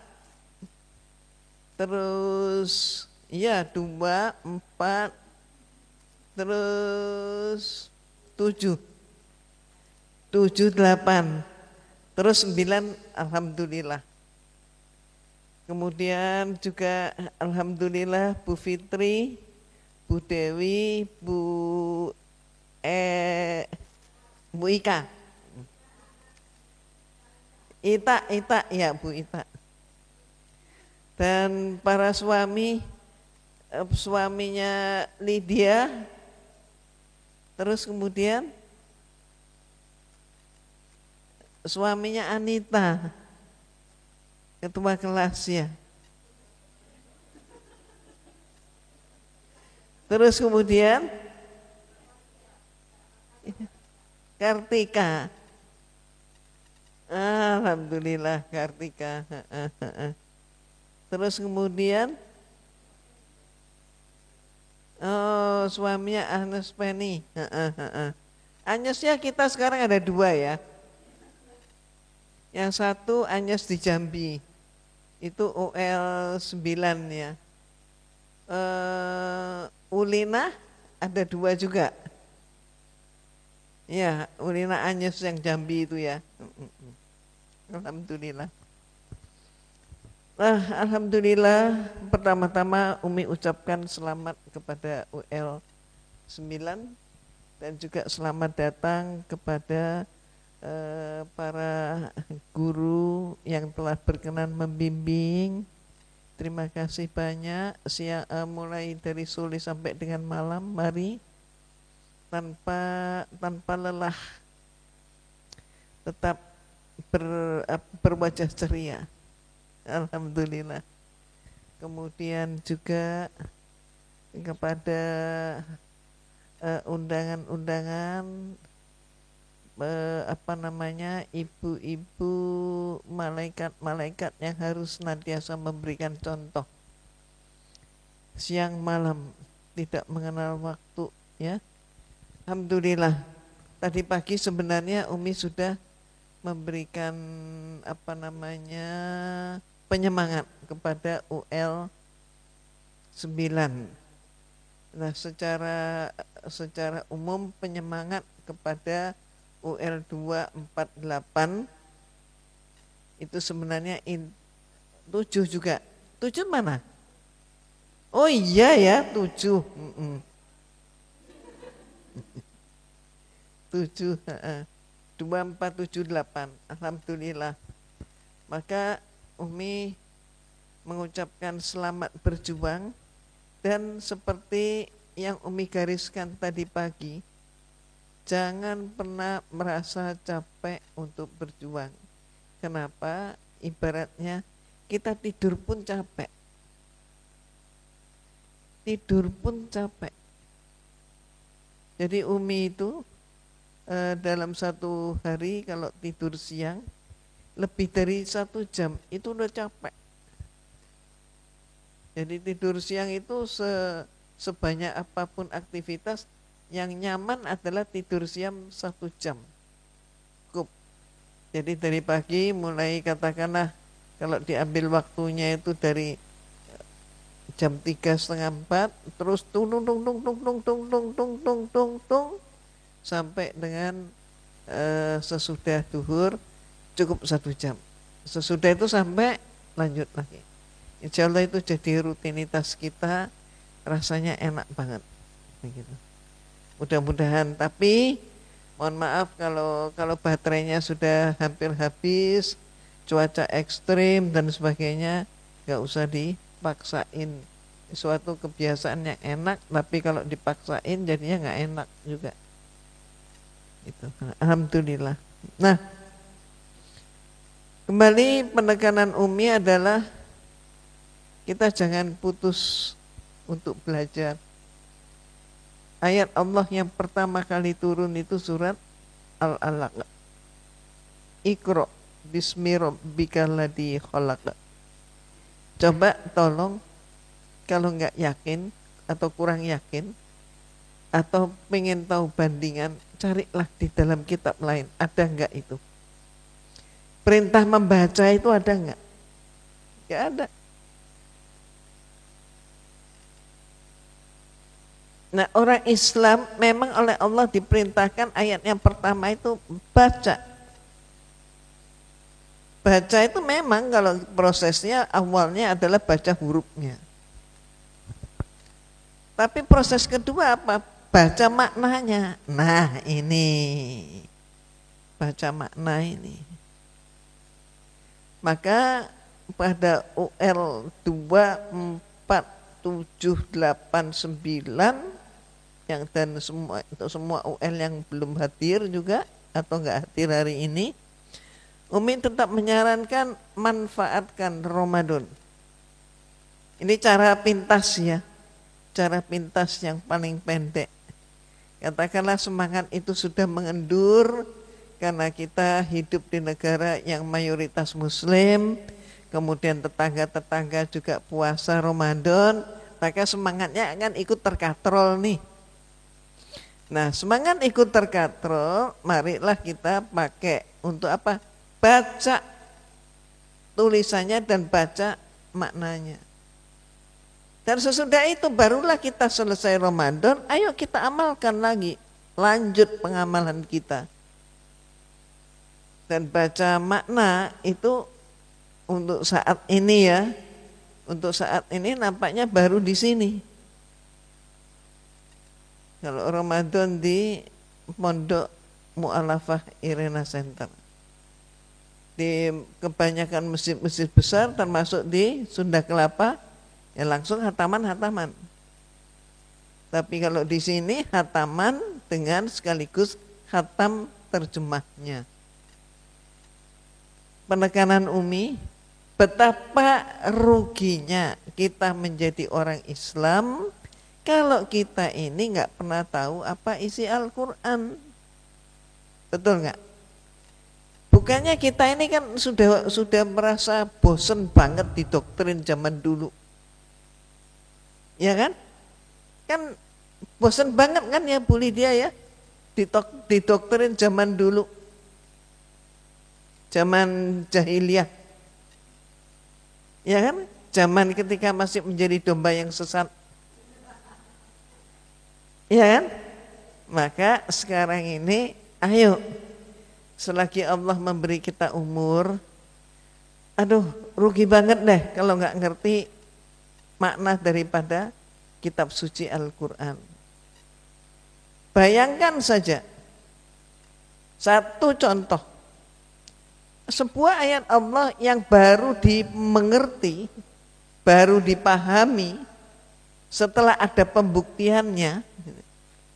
F: terus 2, 4, terus 7, 8, terus 9, alhamdulillah. Kemudian juga alhamdulillah Bu Fitri, Bu Dewi, Bu Ika. Ita ya Bu Ita. Dan para suaminya Lydia, terus kemudian suaminya Anita, ketua kelas ya. Terus kemudian Kartika. Alhamdulillah Kartika. Terus kemudian suaminya Agnes Penny. Agnesnya kita sekarang ada 2 ya. Yang satu Agnes di Jambi, itu UL 9 ya. Ulina ada 2 juga. Ya, Ulina Agnes yang Jambi itu ya. Alhamdulillah. Alhamdulillah, pertama-tama Umi ucapkan selamat kepada UL 9 dan juga selamat datang kepada para guru yang telah berkenan membimbing. Terima kasih banyak, mulai dari sore sampai dengan malam, mari tanpa lelah tetap berwajah ceria. Alhamdulillah. Kemudian juga kepada undangan-undangan ibu-ibu malaikat-malaikat yang harus senantiasa memberikan contoh siang malam, tidak mengenal waktu ya. Alhamdulillah. Tadi pagi sebenarnya Umi sudah memberikan penyemangat kepada UL 9. Nah, secara umum penyemangat kepada UL 248 itu sebenarnya 7 juga. 7 mana? Oh iya ya, 7. 7, 2478. Alhamdulillah. Maka Umi mengucapkan selamat berjuang, dan seperti yang Umi gariskan tadi pagi, jangan pernah merasa capek untuk berjuang. Kenapa? Ibaratnya kita tidur pun capek. Tidur pun capek. Jadi Umi itu dalam satu hari kalau tidur siang lebih dari 1 jam itu udah capek. Jadi tidur siang itu sebanyak apapun aktivitas, yang nyaman adalah tidur siang 1 jam. Cukup. Jadi dari pagi mulai katakanlah kalau diambil waktunya itu dari jam 3:30 terus tung sampai dengan sesudah duhur cukup 1 jam. Sesudah itu sampai lanjut lagi. Insya Allah itu jadi rutinitas kita, rasanya enak banget. Begitu. Mudah-mudahan, tapi mohon maaf kalau baterainya sudah hampir habis, cuaca ekstrim dan sebagainya, nggak usah dipaksain. Suatu kebiasaan yang enak, tapi kalau dipaksain jadinya nggak enak juga. Itu. Alhamdulillah. Nah, kembali penekanan Umi adalah kita jangan putus untuk belajar. Ayat Allah yang pertama kali turun itu surat Al-Alaq. Iqra bismi rabbikal ladzi khalaq. Coba tolong, kalau nggak yakin atau kurang yakin atau pengen tahu bandingan, carilah di dalam kitab lain, ada nggak itu? Perintah membaca itu ada nggak? Nggak ada. Nah, orang Islam memang oleh Allah diperintahkan ayat yang pertama itu baca. Baca itu memang kalau prosesnya awalnya adalah baca hurufnya. Tapi proses kedua apa? Baca maknanya. Nah, ini. Baca makna ini. Maka pada UL 24789 yang dan untuk semua UL yang belum hadir juga atau enggak hadir hari ini, Umi tetap menyarankan manfaatkan Ramadan. Ini cara pintas ya, cara pintas yang paling pendek. Katakanlah semangat itu sudah mengendur karena kita hidup di negara yang mayoritas Muslim, kemudian tetangga-tetangga juga puasa Ramadan, maka semangatnya akan ikut terkatrol nih. Nah, semangat ikut terkatrol, marilah kita pakai untuk apa? Baca tulisannya dan baca maknanya. Dan sesudah itu barulah kita selesai Ramadan, ayo kita amalkan lagi, lanjut pengamalan kita. Dan baca makna itu untuk saat ini ya, untuk saat ini nampaknya baru di sini. Kalau Ramadan di Pondok Mu'alafah Irena Center. Di kebanyakan masjid-masjid besar termasuk di Sunda Kelapa ya langsung hataman-hataman. Tapi kalau di sini hataman dengan sekaligus khatam terjemahnya. Penekanan Umi, betapa ruginya kita menjadi orang Islam kalau kita ini nggak pernah tahu apa isi Al-Quran. Betul nggak? Bukannya kita ini kan sudah merasa bosen banget di doktrin zaman dulu. Ya kan? Kan bosen banget kan ya Bu Lydia ya? didoktrin zaman dulu, zaman jahiliyah, ya kan? Zaman ketika masih menjadi domba yang sesat, ya kan? Maka sekarang ini, ayo, selagi Allah memberi kita umur, aduh rugi banget deh kalau nggak ngerti makna daripada kitab suci Al-Quran. Bayangkan saja, satu contoh, sebuah ayat Allah yang baru dimengerti, baru dipahami, setelah ada pembuktiannya,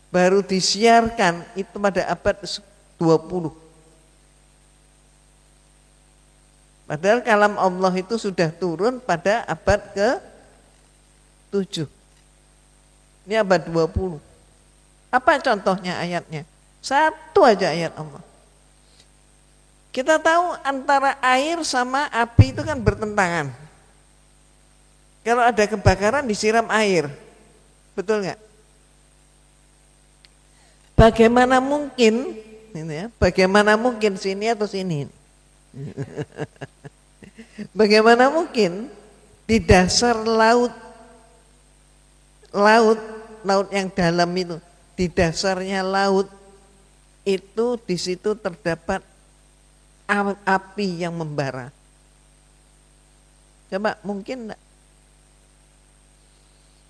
F: baru disiarkan itu pada abad 20. Padahal kalam Allah itu sudah turun pada abad ke-7. Ini abad 20. Apa contohnya ayatnya? Satu aja ayat Allah. Kita tahu antara air sama api itu kan bertentangan. Kalau ada kebakaran disiram air. Betul nggak? Bagaimana mungkin ini ya, bagaimana mungkin sini atau sini? Bagaimana mungkin di dasar laut yang dalam itu, di dasarnya laut itu di situ terdapat api yang membara. Coba mungkin enggak?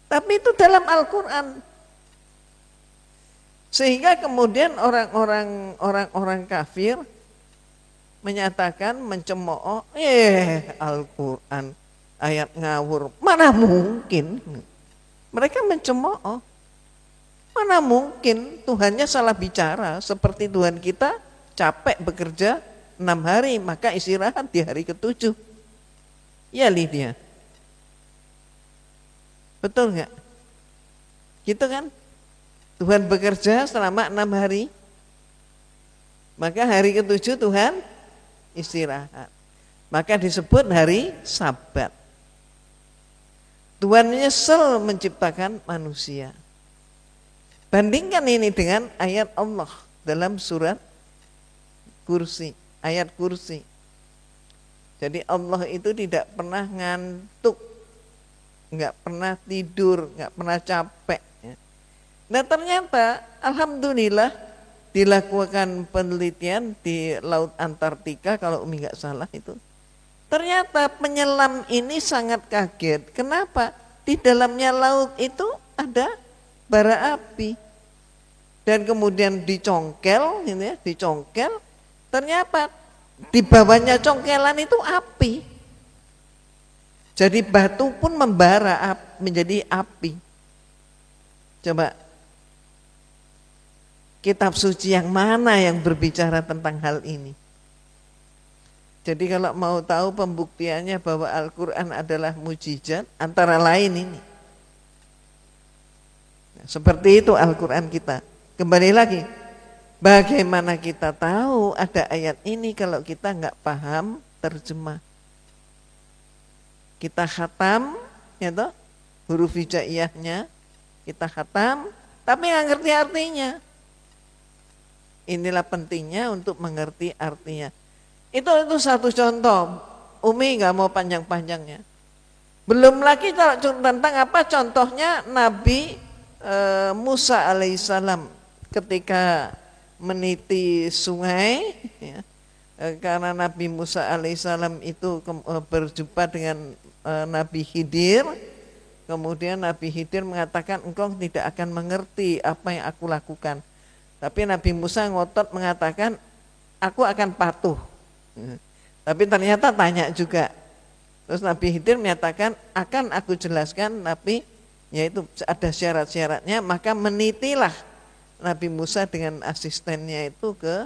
F: Tapi itu dalam Al-Quran. Sehingga kemudian orang-orang kafir menyatakan, mencemooh, Al-Quran ayat ngawur, mana mungkin? Mereka mencemooh, mana mungkin Tuhannya salah bicara, seperti Tuhan kita capek bekerja 6 hari, maka istirahat di hari ke-7. Ya Lydia, betul nggak? Gitu kan? Tuhan bekerja selama 6 hari, maka hari ke-7 Tuhan istirahat. Maka disebut hari Sabat. Tuhan nyesel menciptakan manusia. Bandingkan ini dengan ayat Allah dalam surat Kursi, ayat Kursi. Jadi Allah itu tidak pernah ngantuk, nggak pernah tidur, nggak pernah capek. Nah ternyata alhamdulillah dilakukan penelitian di Laut Antartika, kalau Umi nggak salah itu. Ternyata penyelam ini sangat kaget. Kenapa? Di dalamnya laut itu ada bara api. Dan kemudian dicongkel, gitu ya, dicongkel. Ternyata di bawahnya congkelan itu api. Jadi batu pun membara menjadi api. Coba, kitab suci yang mana yang berbicara tentang hal ini? Jadi kalau mau tahu pembuktiannya bahwa Al-Quran adalah mukjizat, antara lain ini. Seperti itu Al-Quran kita. Kembali lagi, bagaimana kita tahu ada ayat ini kalau kita nggak paham terjemah? Kita khatam, ya toh, huruf hijaiyahnya kita khatam, tapi nggak ngerti artinya. Inilah pentingnya untuk mengerti artinya. Itu satu contoh. Umi nggak mau panjang-panjangnya. Belum lagi tentang apa contohnya Nabi Musa alaihissalam ketika meniti sungai, ya, karena Nabi Musa alaihissalam itu berjumpa dengan Nabi Khidir. Kemudian Nabi Khidir mengatakan, engkau tidak akan mengerti apa yang aku lakukan. Tapi Nabi Musa ngotot mengatakan, aku akan patuh. Tapi ternyata tanya juga. Terus Nabi Khidir menyatakan, akan aku jelaskan, tapi yaitu ada syarat-syaratnya. Maka menitilah Nabi Musa dengan asistennya itu ke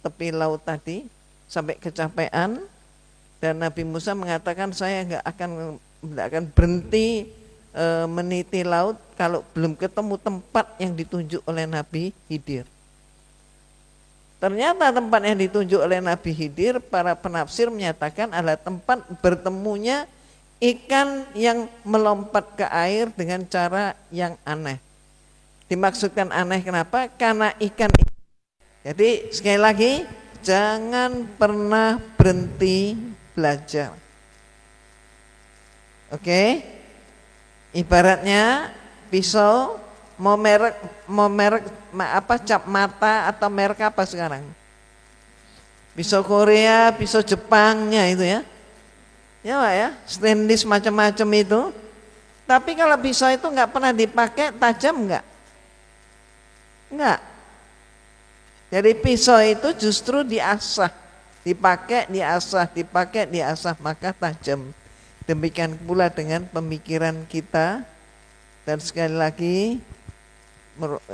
F: tepi laut tadi sampai kecapean. Dan Nabi Musa mengatakan, saya nggak akan berhenti meniti laut kalau belum ketemu tempat yang ditunjuk oleh Nabi Khidir. Ternyata tempat yang ditunjuk oleh Nabi Khidir, para penafsir menyatakan adalah tempat bertemunya ikan yang melompat ke air dengan cara yang aneh. Dimaksudkan aneh kenapa? Karena ikan itu Jadi sekali lagi, jangan pernah berhenti belajar. Oke? Ibaratnya pisau mau merek apa, cap mata atau merek apa sekarang? Pisau Korea, pisau Jepangnya itu ya. Ya Pak ya, stainless macam-macam itu. Tapi kalau pisau itu nggak pernah dipakai, tajam nggak? Nggak. Jadi pisau itu justru diasah, dipakai, diasah, maka tajam. Demikian pula dengan pemikiran kita. Dan sekali lagi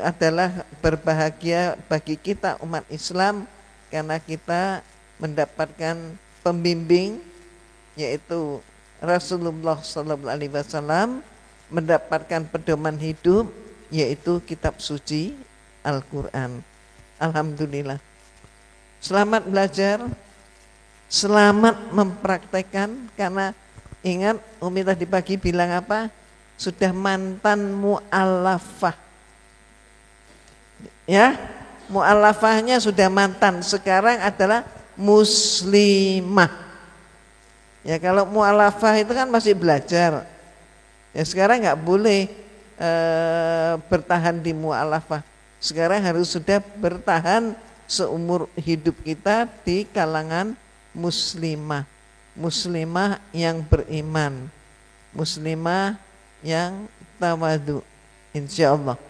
F: adalah berbahagia bagi kita umat Islam karena kita mendapatkan pembimbing yaitu Rasulullah SAW, mendapatkan pedoman hidup yaitu kitab suci Al-Quran. Alhamdulillah. Selamat belajar, selamat mempraktekkan, karena ingat Umi tadi pagi bilang apa? Sudah mantan mu'allafah. Ya, mu'allafahnya sudah mantan, sekarang adalah muslimah. Ya kalau mu'allafah itu kan masih belajar. Ya sekarang nggak boleh bertahan di mu'allafah. Sekarang harus sudah bertahan seumur hidup kita di kalangan muslimah. Muslimah yang beriman, muslimah yang tawadu, insyaallah.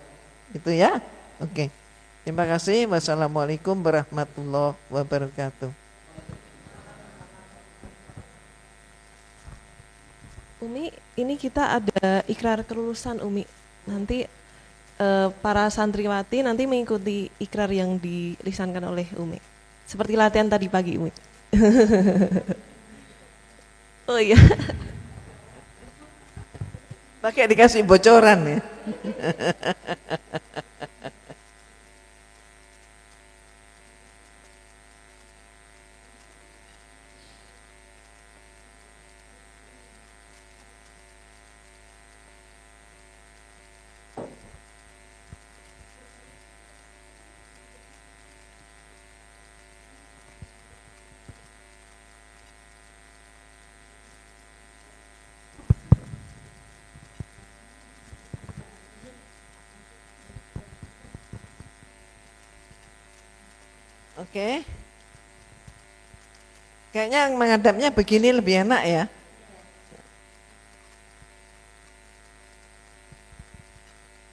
F: Itu ya. Oke. Terima kasih. Wassalamualaikum warahmatullahi wabarakatuh.
B: Umi, ini kita ada ikrar kelulusan Umi. Nanti para santriwati nanti mengikuti ikrar yang dilisankan oleh Umi. Seperti latihan tadi pagi Umi. Oh iya.
F: Pakai dikasih bocoran ya. Oke. Kayaknya menghadapnya begini lebih enak ya.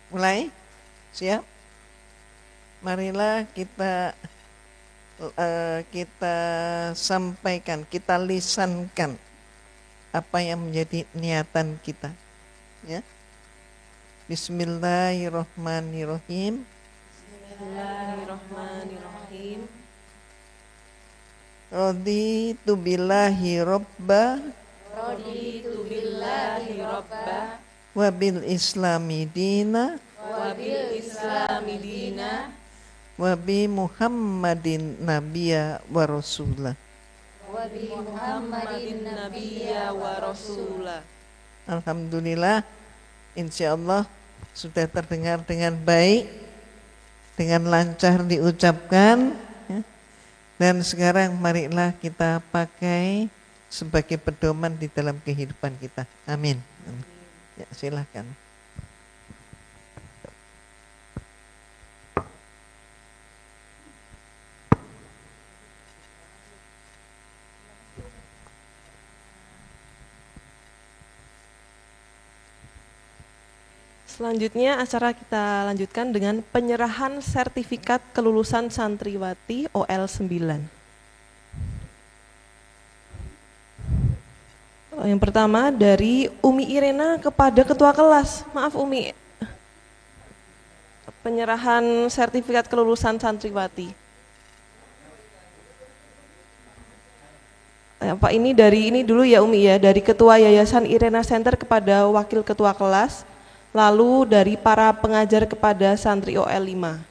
F: Mulai? Siap? Marilah kita sampaikan, kita lisankan apa yang menjadi niatan kita. Ya. Bismillahirrahmanirrahim.
B: Bismillahirrahmanirrahim.
F: Raditu billahi robba
B: Raditu billahi robba
F: wabil islami dina
B: wabil islami dina
F: wabi Muhammadin nabiyya wa rasulah.
B: wabi Muhammadin nabiyya wa rasulah.
F: Alhamdulillah, insyaallah sudah terdengar dengan baik, dengan lancar diucapkan ya. Dan sekarang marilah kita pakai sebagai pedoman di dalam kehidupan kita. Amin. Ya, silakan.
B: Selanjutnya acara kita lanjutkan dengan penyerahan sertifikat kelulusan santriwati OL 9. Yang pertama dari Umi Irena kepada ketua kelas. Maaf Umi. Penyerahan sertifikat kelulusan santriwati. Pak ini dari ini dulu ya Umi ya, dari Ketua Yayasan Irena Center kepada Wakil Ketua Kelas. Lalu dari para pengajar kepada santri OL 5.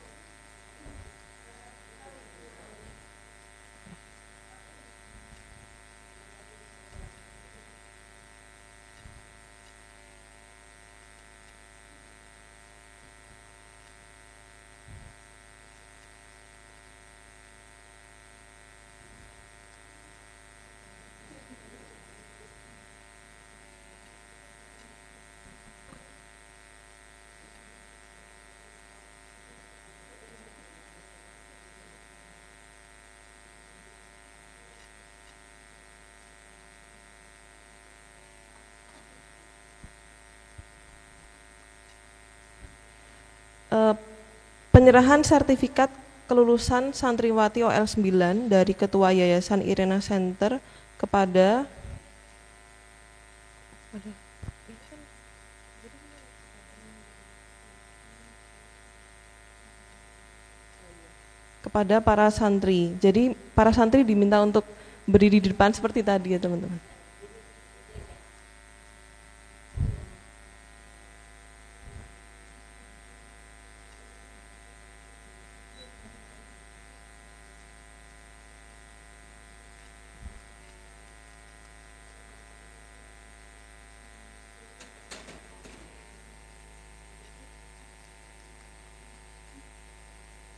B: Penyerahan sertifikat kelulusan santriwati OL 9 dari Ketua Yayasan Irena Center kepada para santri. Jadi para santri diminta untuk berdiri di depan seperti tadi ya teman-teman.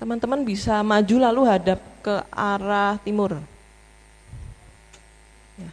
B: Teman-teman bisa maju lalu hadap ke arah timur. Ya.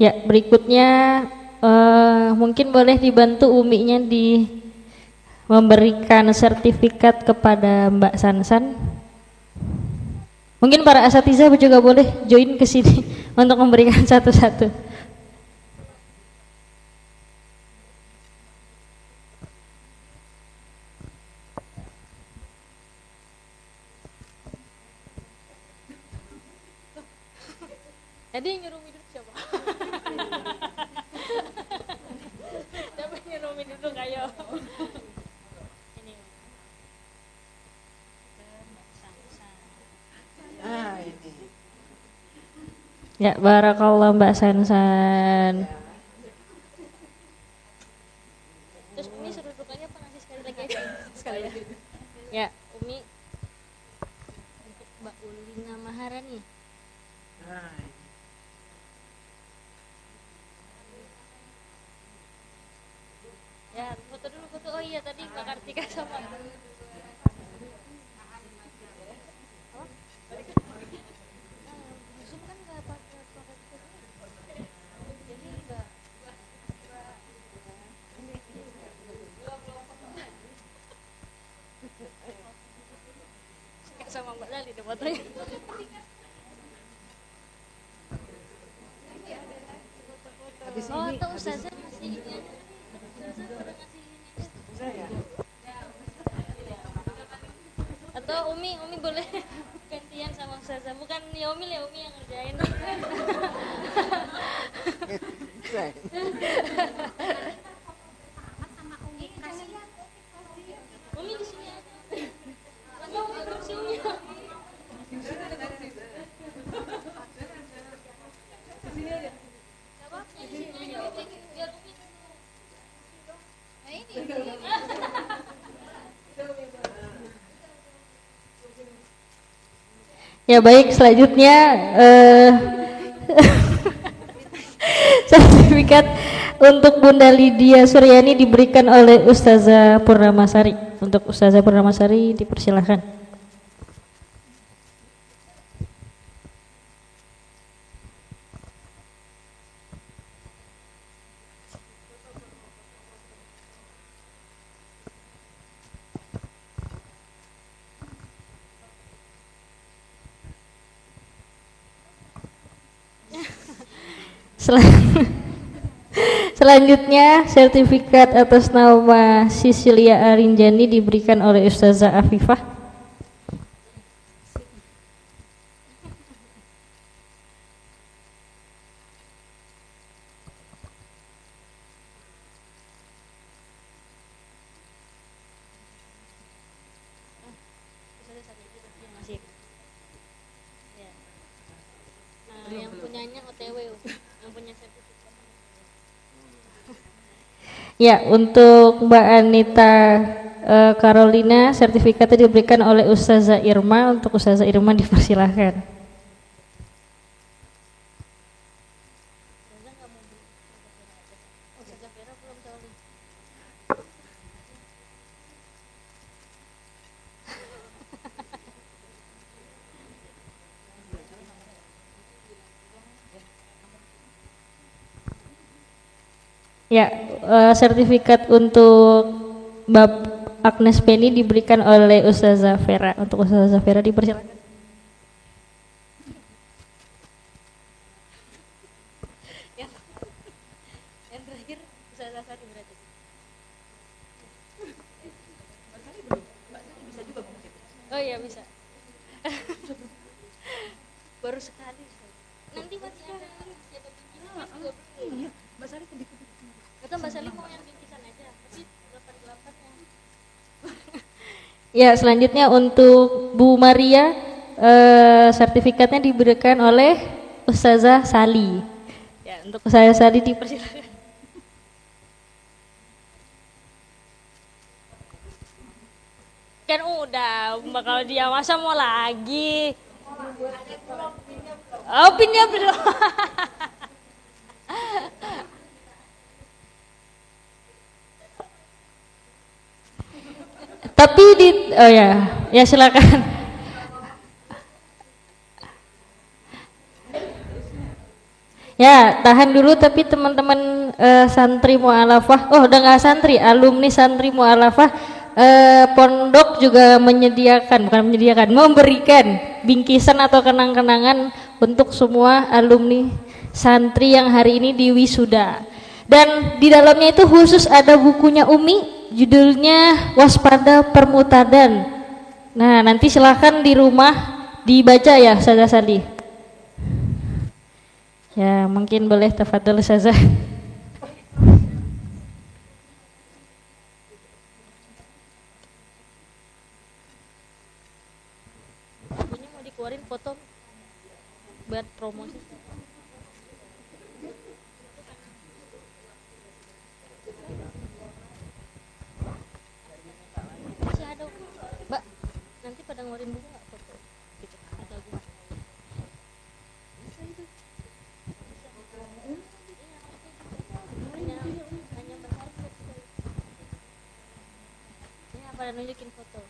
G: Ya, berikutnya mungkin boleh dibantu Umi-nya di memberikan sertifikat kepada Mbak Sansan. Mungkin para asatidzah juga boleh join ke sini untuk memberikan satu-satu. Jadi nyuruh Umi duduk siapa? Siapa nyuruh Umi duduk ayo. Ini.
F: Ini.
G: Ya, barakallah Mbak Sansan. Terus Umi suruh duduk apa nanti sekali lagi aja? Sekali ya. Ya, Umi untuk Mbak Ulina Maharani. Ya, foto dulu foto. Oh iya tadi Mbak Kartika sama. Zoom kan nggak pakai jadi nggak. Sama Mbak Lali deh fotonya. Oh, atau Ustazah masih ini. Atau Umi boleh gantian sama Ustazah. Bukan ya Umi yang ngerjain. Umi di sini aja. Atau Umi kursi Umi. Sini aja. Ya baik, selanjutnya sertifikat untuk Bunda Lydia Suryani diberikan oleh Ustazah Purnamasari. Untuk Ustazah Purnamasari dipersilahkan. Selanjutnya sertifikat atas nama Sisilia Arinjani diberikan oleh Ustazah Afifah. Yang punyanya OTW, yang punya sertifikat. Ya, untuk Mbak Anita Carolina sertifikatnya diberikan oleh Ustazah Irma. Untuk Ustazah Irma dipersilahkan. Ya, sertifikat untuk Mbak Agnes Penny diberikan oleh Ustazah Vera. Untuk Ustazah Vera dipersilakan. Yang terakhir Ustazah Sari berarti. Oh iya bisa. Baru sekali. Nanti masih ada juga. Iya, Mbak Sari tadi. Atau Mbak Sari mau yang bingkisan aja. Tapi 88 ya. Ya, selanjutnya untuk Bu Maria, sertifikatnya diberikan oleh Ustazah Sali. Ya, untuk Ustazah Sali dipersilakan. Kan udah, kalau dia masa mau lagi. Oh, pinnya belum. Tapi oh ya silakan. Ya, tahan dulu tapi teman-teman santri mu'alafah, udah nggak santri, alumni santri mu'alafah pondok juga memberikan bingkisan atau kenang-kenangan untuk semua alumni santri yang hari ini di wisuda. Dan di dalamnya itu khusus ada bukunya Umi, judulnya Waspada Permutadan. Nah, nanti silahkan di rumah dibaca ya, Ustazah Sali. Ya, mungkin boleh tafadhol Ustazah. Punya mau dikeluarin foto buat promosi. Masih ada, Mbak. Nanti pada ngeluarin buku nggak foto? Gitu. Ada buku. Bisa itu. Hanya besar. Ini pada nunjukin foto.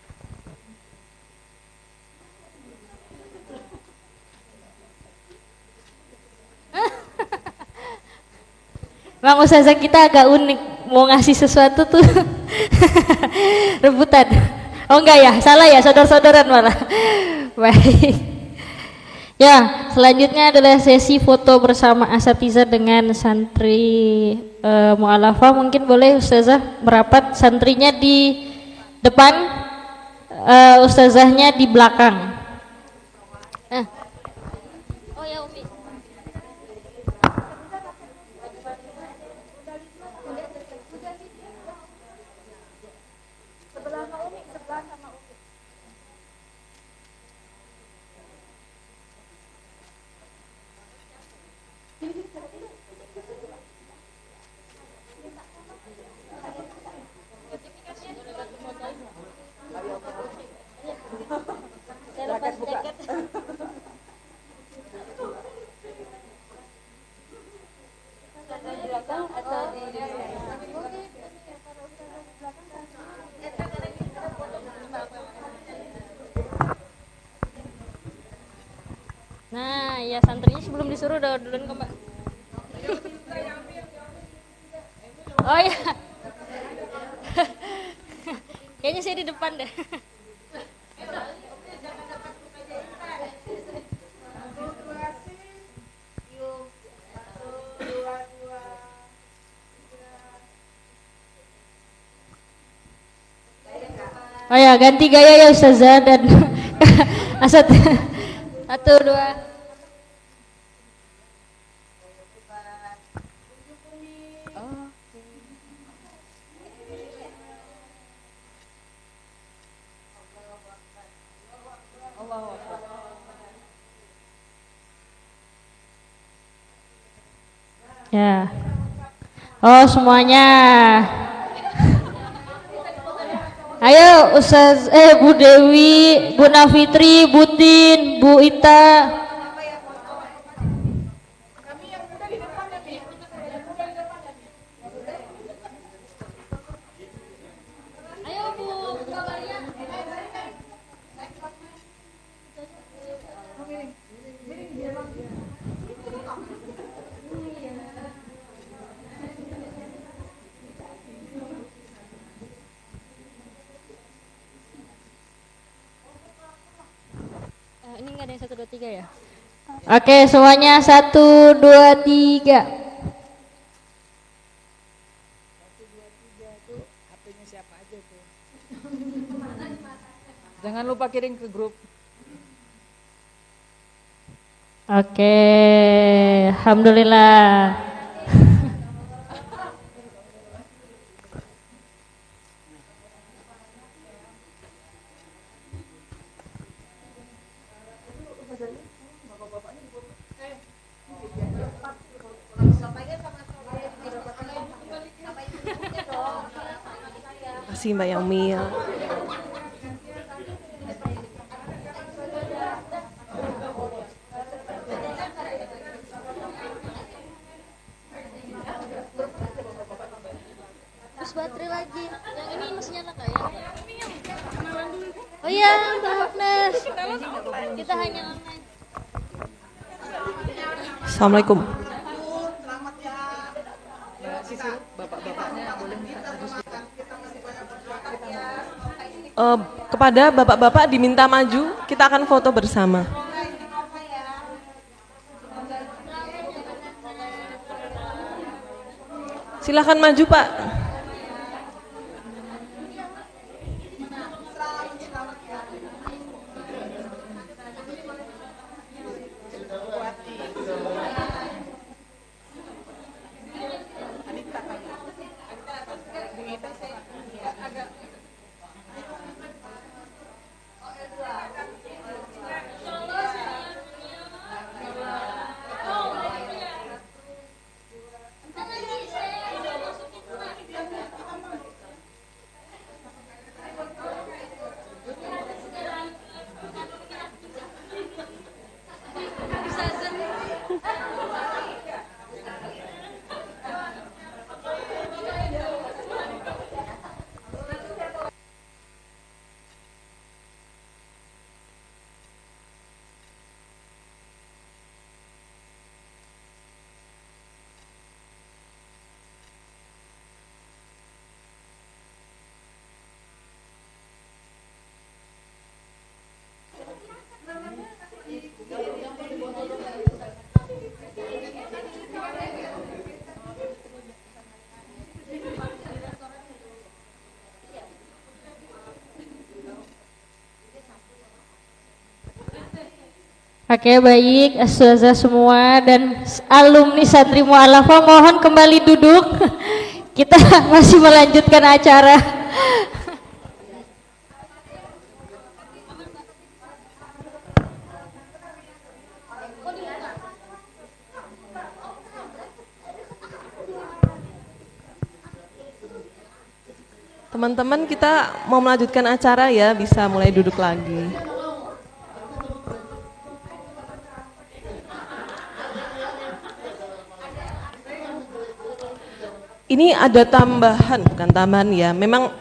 G: Bang Ustazah kita agak unik, mau ngasih sesuatu tuh rebutan. Oh enggak ya, salah ya, saudara-saudaran malah. Baik. Ya, selanjutnya adalah sesi foto bersama asatidzah dengan santri mu'alafah. Mungkin boleh Ustazah merapat, santrinya di depan, ustazahnya di belakang. Oh ya Umi. Nah, ya santrinya sebelum disuruh udah duluan ke Mbak. Oh ya. Kayaknya saya di depan deh. Oh ya, ganti gaya ya Ustazah dan Asad. 1, 2. Ya. Oh, semuanya. Ayo Ustaz, Bu Dewi, Bu Nafitri, Bu Tin, Bu Ita. Ayo Bu Kabalia. 1, 2, 3 ya. Oke, semuanya 1, 2, 3.
E: Jangan lupa kirim ke grup.
G: Oke, alhamdulillah.
B: Terima kasih Mbak Yamil.
G: Terus baterai lagi. Yang ini masih nyala nggak ya? Oh iya, Mbak Agnes. Kita hanya online.
B: Assalamualaikum. Kepada bapak-bapak diminta maju, kita akan foto bersama. Silahkan maju Pak.
G: Oke, baik, Ustazah semua dan alumni Santri Mu'alafah mohon kembali duduk. Kita masih melanjutkan acara.
B: Teman-teman, kita mau melanjutkan acara ya, bisa mulai duduk lagi. Ini ada tambahan, bukan tambahan ya, memang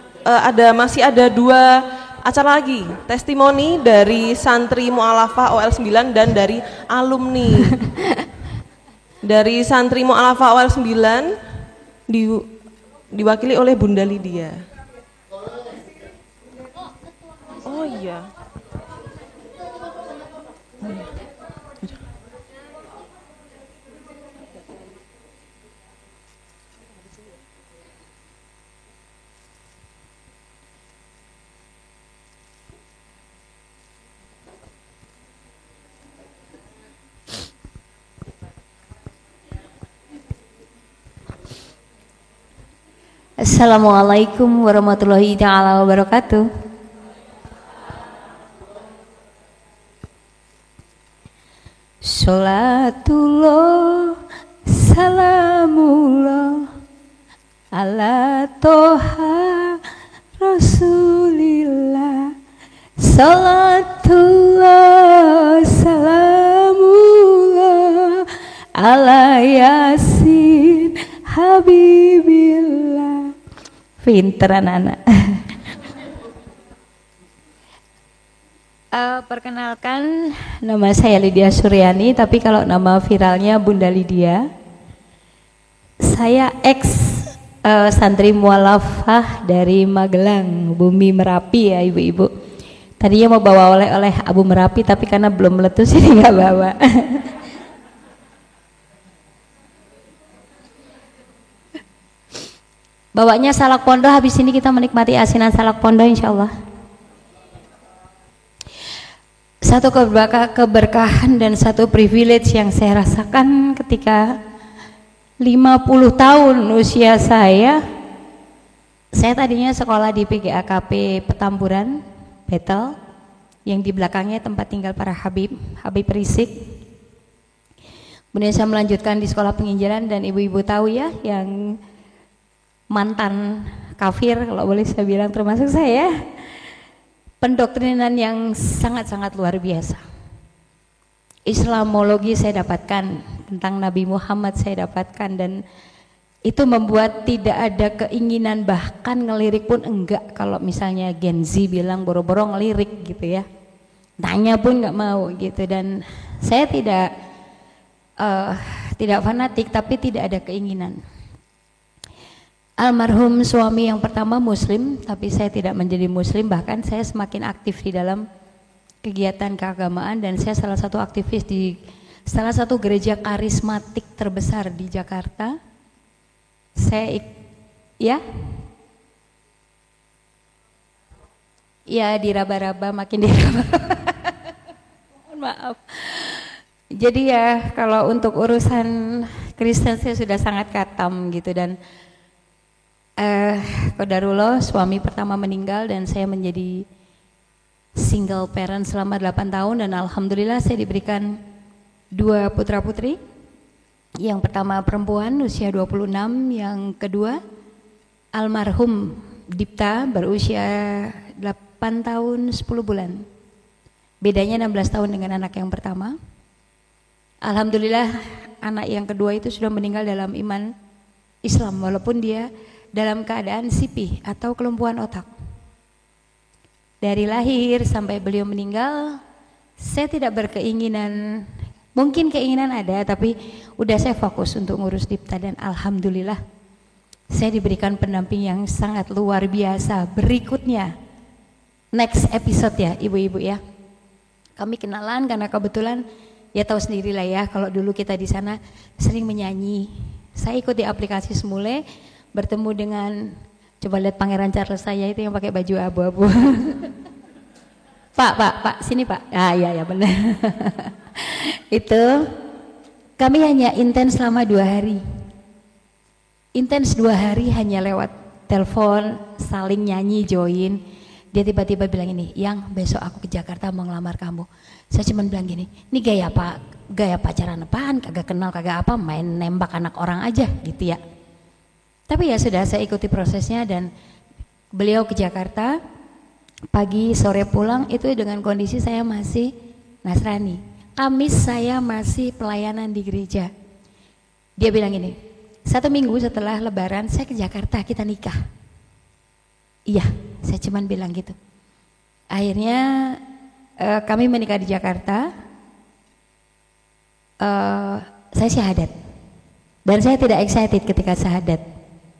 B: masih ada 2 acara lagi, testimoni dari Santri Mu'alafah OL 9 dan dari alumni. Dari Santri Mu'alafah OL 9 diwakili oleh Bunda Lydia. Oh iya.
A: Assalamualaikum warahmatullahi ta'ala wabarakatuh. Sholatullah salamullah ala toha rasulillah. Sholatullah salamullah ala yasin habibillah. Pinter anak-anak. Perkenalkan, nama saya Lydia Suryani, tapi kalau nama viralnya Bunda Lydia. Saya santri mualafah dari Magelang, Bumi Merapi ya ibu-ibu. Tadinya mau bawa oleh-oleh Abu Merapi, tapi karena belum meletus jadi nggak bawa. Bawanya salak pondok, habis ini kita menikmati asinan salak pondok insya Allah. Satu keberkahan dan satu privilege yang saya rasakan ketika 50 tahun usia saya tadinya sekolah di PGAKP Petamburan, Betel, yang di belakangnya tempat tinggal para Habib Rizik. Kemudian saya melanjutkan di sekolah penginjilan, dan ibu-ibu tahu ya, yang mantan kafir kalau boleh saya bilang termasuk saya, pendoktrinan yang sangat-sangat luar biasa. Islamologi saya dapatkan, tentang Nabi Muhammad saya dapatkan, dan itu membuat tidak ada keinginan bahkan ngelirik pun enggak. Kalau misalnya Gen Z bilang boro-boro ngelirik gitu ya, tanya pun nggak mau gitu. Dan saya tidak fanatik, tapi tidak ada keinginan. Almarhum suami yang pertama muslim, tapi saya tidak menjadi muslim, bahkan saya semakin aktif di dalam kegiatan keagamaan, dan saya salah satu aktivis di salah satu gereja karismatik terbesar di Jakarta. Ya diraba-raba, makin diraba. Mohon maaf. Jadi ya kalau untuk urusan Kristen saya sudah sangat katam gitu, dan qadarullah suami pertama meninggal dan saya menjadi single parent selama 8 tahun, dan alhamdulillah saya diberikan 2 putra putri. Yang pertama perempuan usia 26, yang kedua almarhum Dipta berusia 8 tahun 10 bulan. Bedanya 16 tahun dengan anak yang pertama. Alhamdulillah anak yang kedua itu sudah meninggal dalam iman Islam, walaupun dia dalam keadaan sipih atau kelumpuhan otak. Dari lahir sampai beliau meninggal, saya tidak berkeinginan, mungkin keinginan ada, tapi udah saya fokus untuk ngurus Dipta, dan alhamdulillah saya diberikan pendamping yang sangat luar biasa. Berikutnya next episode ya ibu-ibu ya, kami kenalan karena kebetulan ya tahu sendiri lah ya, kalau dulu kita di sana sering menyanyi. Saya ikut di aplikasi Semule, bertemu dengan, coba lihat Pangeran Charles saya itu yang pakai baju abu-abu. Pak, sini Pak. Ah ya benar. Itu kami hanya intens selama 2 hari. Intens 2 hari hanya lewat telepon, saling nyanyi, join. Dia tiba-tiba bilang ini, yang besok aku ke Jakarta mau ngelamar kamu. Saya cuma bilang gini, ini gaya pacaran apaan, kagak kenal kagak apa, main nembak anak orang aja gitu ya. Tapi ya sudah, saya ikuti prosesnya, dan beliau ke Jakarta, pagi sore pulang itu dengan kondisi saya masih Nasrani. Kamis saya masih pelayanan di gereja. Dia bilang ini, 1 minggu setelah Lebaran saya ke Jakarta, kita nikah. Iya, saya cuman bilang gitu. Akhirnya kami menikah di Jakarta. Saya syahadat, dan saya tidak excited ketika syahadat,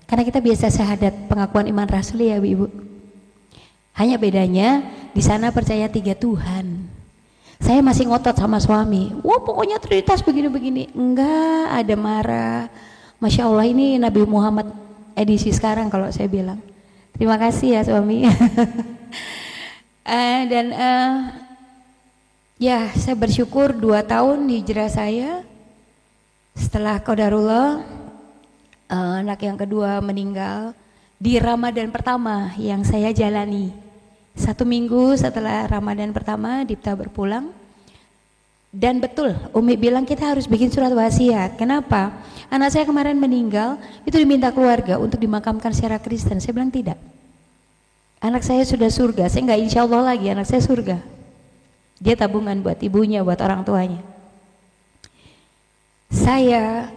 A: karena kita biasa syahadat pengakuan iman rasuli ya ibu. Hanya bedanya di sana percaya 3 Tuhan. Saya masih ngotot sama suami, wah pokoknya Trinitas begini-begini. Enggak, ada marah. Masya Allah, ini Nabi Muhammad edisi sekarang kalau saya bilang. Terima kasih ya suami. Ya saya bersyukur 2 tahun hijrah saya. Setelah qadarullah anak yang kedua meninggal di Ramadan pertama yang saya jalani. 1 minggu setelah Ramadan pertama Dipta berpulang. Dan betul Umi bilang kita harus bikin surat wasiat. Kenapa? Anak saya kemarin meninggal itu diminta keluarga untuk dimakamkan secara Kristen. Saya bilang tidak. Anak saya sudah surga. Saya nggak insya Allah lagi, anak saya surga. Dia tabungan buat ibunya, buat orang tuanya. Saya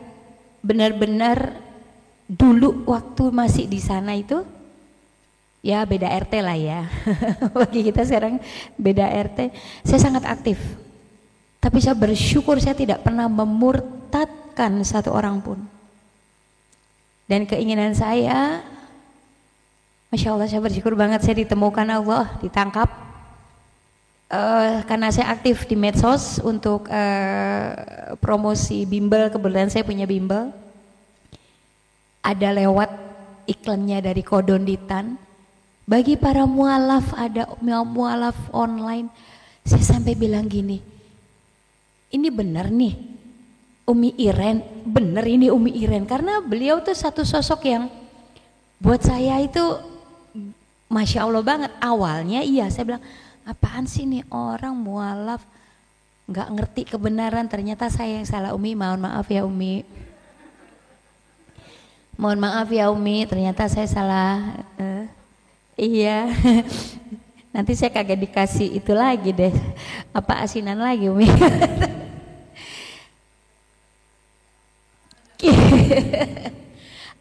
A: benar-benar dulu waktu masih di sana itu, ya beda RT lah ya. Bagi kita sekarang beda RT. Saya sangat aktif. Tapi saya bersyukur saya tidak pernah memurtadkan satu orang pun. Dan keinginan saya, Masya Allah saya bersyukur banget saya ditemukan Allah, ditangkap. karena saya aktif di medsos untuk promosi bimbel, kebetulan saya punya bimbel. Ada lewat iklannya dari Kodonditan. Bagi para mualaf, ada mualaf online. Saya sampai bilang gini, ini benar nih Umi Iren, benar ini Umi Iren, karena beliau tuh satu sosok yang buat saya itu Masya Allah banget. Awalnya iya saya bilang, apaan sih nih orang mualaf nggak ngerti kebenaran, ternyata saya yang salah Umi, mohon maaf ya Umi. Mohon maaf ya Umi, ternyata saya salah. Iya. Nanti saya kagak dikasih itu lagi deh. Apa asinan lagi Umi?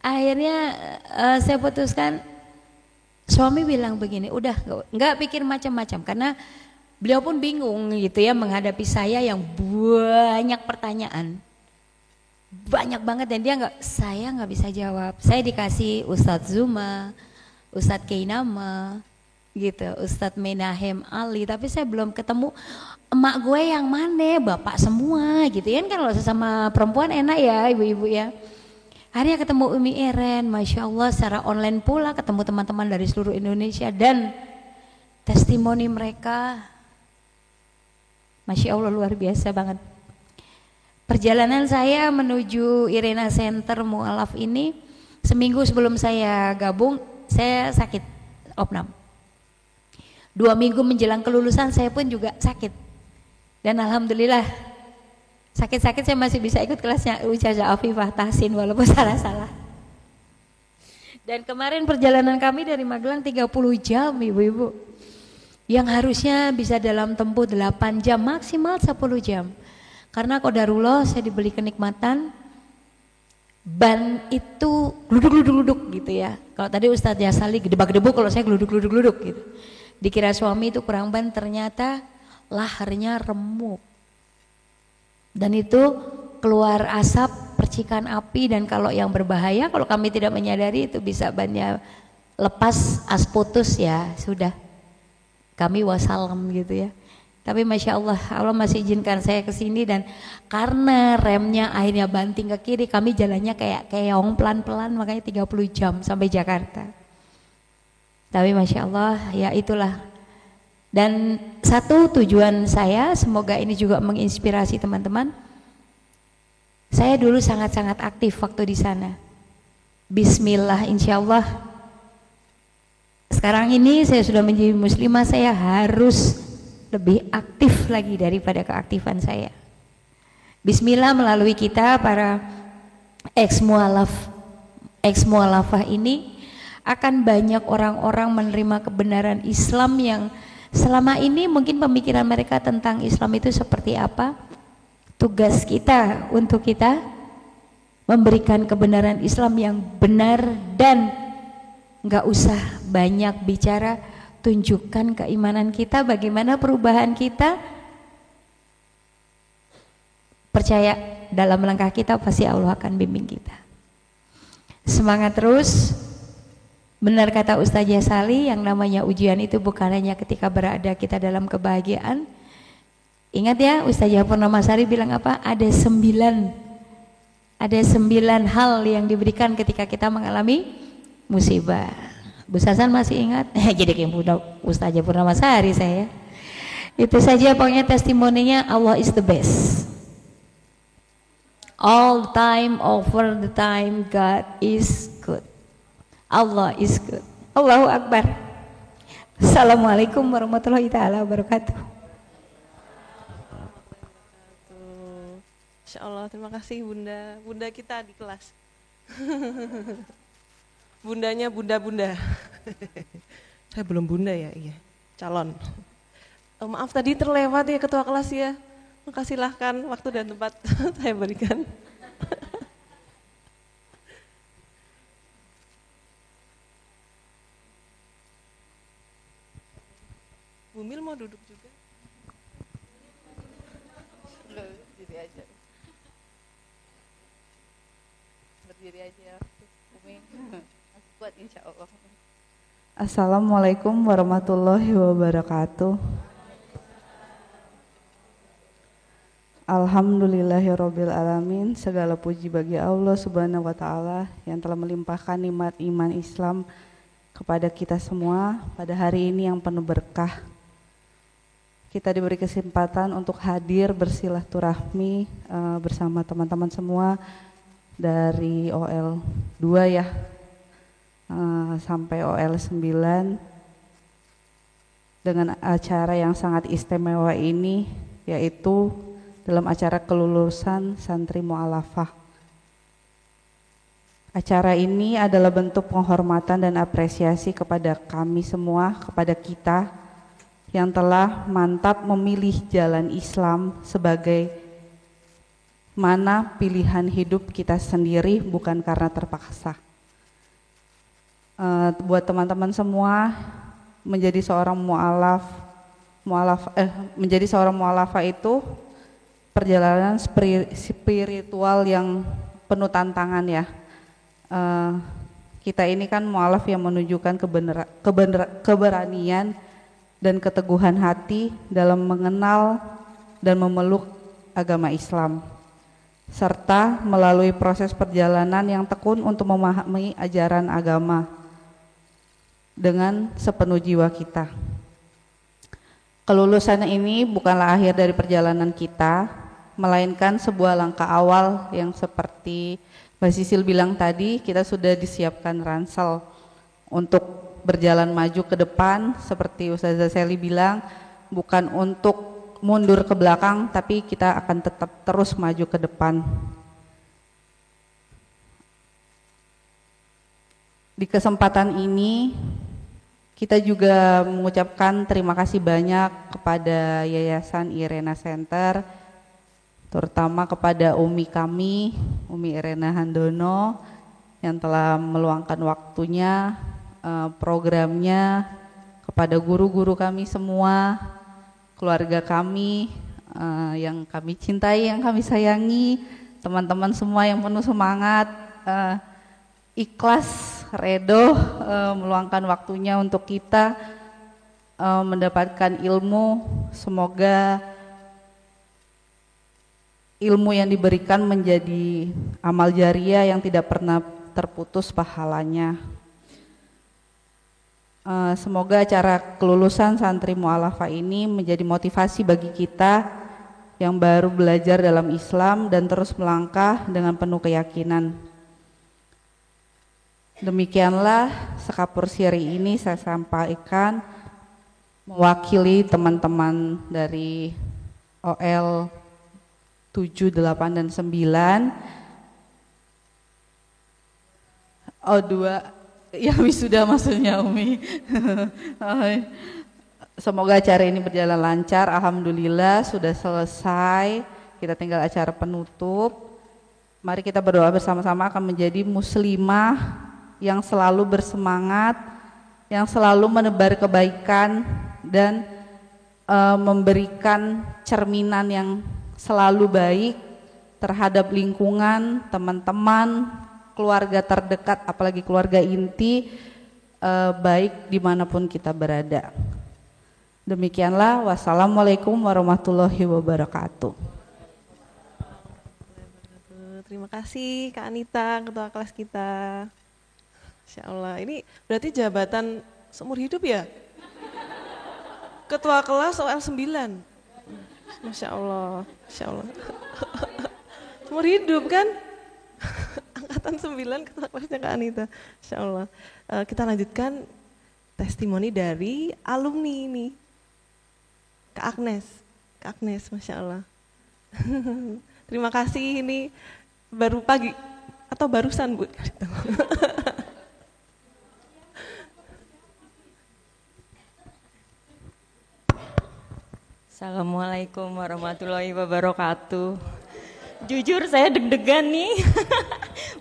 A: Akhirnya saya putuskan, suami bilang begini, udah nggak pikir macam-macam, karena beliau pun bingung gitu ya menghadapi saya yang banyak pertanyaan. Banyak banget dan saya nggak bisa jawab. Saya dikasih Ustadz Zuma, Ustadz Keinama, gitu, Ustadz Menahem Ali, tapi saya belum ketemu emak gue yang mana, bapak semua gitu ya kan, kalau sesama perempuan enak ya ibu-ibu ya. Akhirnya ketemu Umi Iren, Masya Allah secara online pula, ketemu teman-teman dari seluruh Indonesia dan testimoni mereka Masya Allah luar biasa banget. Perjalanan saya menuju Irena Center Mu'alaf ini, seminggu sebelum saya gabung, saya sakit opnam. 2 minggu menjelang kelulusan saya pun juga sakit. Dan alhamdulillah, sakit-sakit saya masih bisa ikut kelasnya Ustazah Afifah Tahsin walaupun salah-salah. Dan kemarin perjalanan kami dari Magelang 30 jam ibu-ibu. Yang harusnya bisa dalam tempuh 8 jam, maksimal 10 jam. Karena qadarullah saya diberi kenikmatan, ban itu gluduk-gluduk gitu ya. Kalau tadi Ustadz Yasali gedebak-gedebuk, kalau saya gluduk-gluduk gitu. Dikira suami itu kurang ban, ternyata laharnya remuk. Dan itu keluar asap, percikan api, dan kalau yang berbahaya, kalau kami tidak menyadari itu bisa bannya lepas, as putus ya sudah. Kami wassalam gitu ya. Tapi Masya Allah, Allah masih izinkan saya ke sini dan karena remnya akhirnya banting ke kiri, kami jalannya kayak keong pelan-pelan, makanya 30 jam sampai Jakarta. Tapi Masya Allah, ya itulah. Dan satu tujuan saya, semoga ini juga menginspirasi teman-teman. Saya dulu sangat-sangat aktif waktu di sana. Bismillah, insya Allah. Sekarang ini saya sudah menjadi muslimah, saya harus lebih aktif lagi daripada keaktifan saya. Bismillah, melalui kita para ex-mualafah ini akan banyak orang-orang menerima kebenaran Islam yang selama ini mungkin pemikiran mereka tentang Islam itu seperti apa. Tugas kita untuk kita memberikan kebenaran Islam yang benar dan nggak usah banyak bicara, tunjukkan keimanan kita, bagaimana perubahan kita. Percaya dalam langkah kita pasti Allah akan bimbing kita. Semangat terus. Benar kata Ustazah Sali, yang namanya ujian itu bukan hanya ketika berada kita dalam kebahagiaan. Ingat ya, Ustazah Purnamasari bilang apa? Ada 9 hal yang diberikan ketika kita mengalami musibah. Bu Sasan masih ingat? Jadi kayak Ustazah Purnamasari saya. Itu saja pokoknya testimoninya, Allah is the best. All time, over the time, God is good. Allah is good. Allahu Akbar. Assalamualaikum warahmatullahi taala wabarakatuh.
B: Insya Allah, terima kasih Bunda kita di kelas. Bundanya bunda. Saya belum bunda ya, iya, calon. Maaf tadi terlewat ya ketua kelas ya. Maka silahkan waktu dan tempat saya berikan. Bumil mau duduk juga? Berdiri aja. Berdiri aja. Bumi masih kuat insya Allah.
H: Assalamualaikum warahmatullahi wabarakatuh. Alhamdulillahirabbil alamin. Segala puji bagi Allah Subhanahu wa taala yang telah melimpahkan nikmat iman Islam kepada kita semua pada hari ini yang penuh berkah. Kita diberi kesempatan untuk hadir bersilaturahmi bersama teman-teman semua dari OL 2 ya sampai OL 9 dengan acara yang sangat istimewa ini, yaitu dalam acara kelulusan santri mu'alafah. Acara ini adalah bentuk penghormatan dan apresiasi kepada kami semua, kepada kita yang telah mantap memilih jalan Islam sebagai mana pilihan hidup kita sendiri, bukan karena terpaksa. Buat teman-teman semua, menjadi seorang menjadi seorang mu'alafah itu perjalanan spiritual yang penuh tantangan ya. Kita ini kan mu'alaf yang menunjukkan keberanian dan keteguhan hati dalam mengenal dan memeluk agama Islam, serta melalui proses perjalanan yang tekun untuk memahami ajaran agama dengan sepenuh jiwa kita. Kelulusan ini bukanlah akhir dari perjalanan kita, melainkan sebuah langkah awal yang seperti Mbak Sisil bilang tadi, kita sudah disiapkan ransel untuk berjalan maju ke depan. Seperti Ustazah Seli bilang, bukan untuk mundur ke belakang, tapi kita akan tetap terus maju ke depan. Di kesempatan ini kita juga mengucapkan terima kasih banyak kepada Yayasan Irena Center, terutama kepada Umi kami, Umi Irena Handono, yang telah meluangkan waktunya, programnya, kepada guru-guru kami semua, keluarga kami yang kami cintai, yang kami sayangi, teman-teman semua yang penuh semangat, ikhlas, redo meluangkan waktunya untuk kita mendapatkan ilmu. Semoga ilmu yang diberikan menjadi amal jariah yang tidak pernah terputus pahalanya. Semoga acara kelulusan santri mu'alafah ini menjadi motivasi bagi kita yang baru belajar dalam Islam dan terus melangkah dengan penuh keyakinan. Demikianlah sekapur siri ini saya sampaikan mewakili teman-teman dari OL 7, 8, dan 9. O2 ya wisuda maksudnya Umi. Semoga acara ini berjalan lancar. Alhamdulillah sudah selesai. Kita tinggal acara penutup. Mari kita berdoa bersama-sama akan menjadi muslimah yang selalu bersemangat, yang selalu menebar kebaikan dan memberikan cerminan yang selalu baik terhadap lingkungan, teman-teman, keluarga terdekat, apalagi keluarga inti, baik dimanapun kita berada. Demikianlah, wassalamualaikum warahmatullahi wabarakatuh.
B: Terima kasih Kak Anita, ketua kelas kita. Insya Allah, ini berarti jabatan seumur hidup ya? Ketua kelas OL 9. Masya Allah, Masya Allah. Seumur hidup kan? Angkatan 9 ketua kelasnya Kak Anita. Masya Allah. Kita lanjutkan testimoni dari alumni ini. Kak Agnes. Kak Agnes, Masya Allah. Terima kasih, ini baru pagi atau barusan Bu?
I: Assalamualaikum warahmatullahi wabarakatuh. Jujur saya deg-degan nih,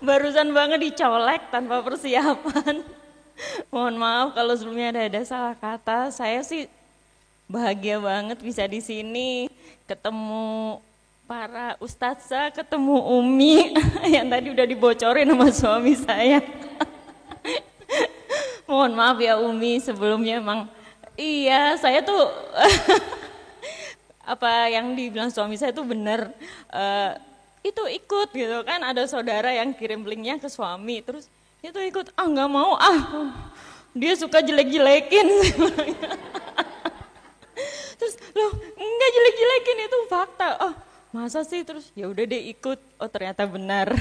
I: barusan banget dicolek tanpa persiapan. Mohon maaf kalau sebelumnya ada salah kata. Saya sih bahagia banget bisa di sini, ketemu para ustadzah, ketemu Umi yang tadi udah dibocorin sama suami saya. Mohon maaf ya Umi, sebelumnya emang iya saya tuh apa yang dibilang suami saya itu benar. Itu ikut gitu kan, ada saudara yang kirim linknya ke suami, terus itu ikut, nggak mau dia suka jelek-jelekin. Terus loh nggak jelek-jelekin, itu fakta. Masa sih? Terus ya udah deh ikut, ternyata benar.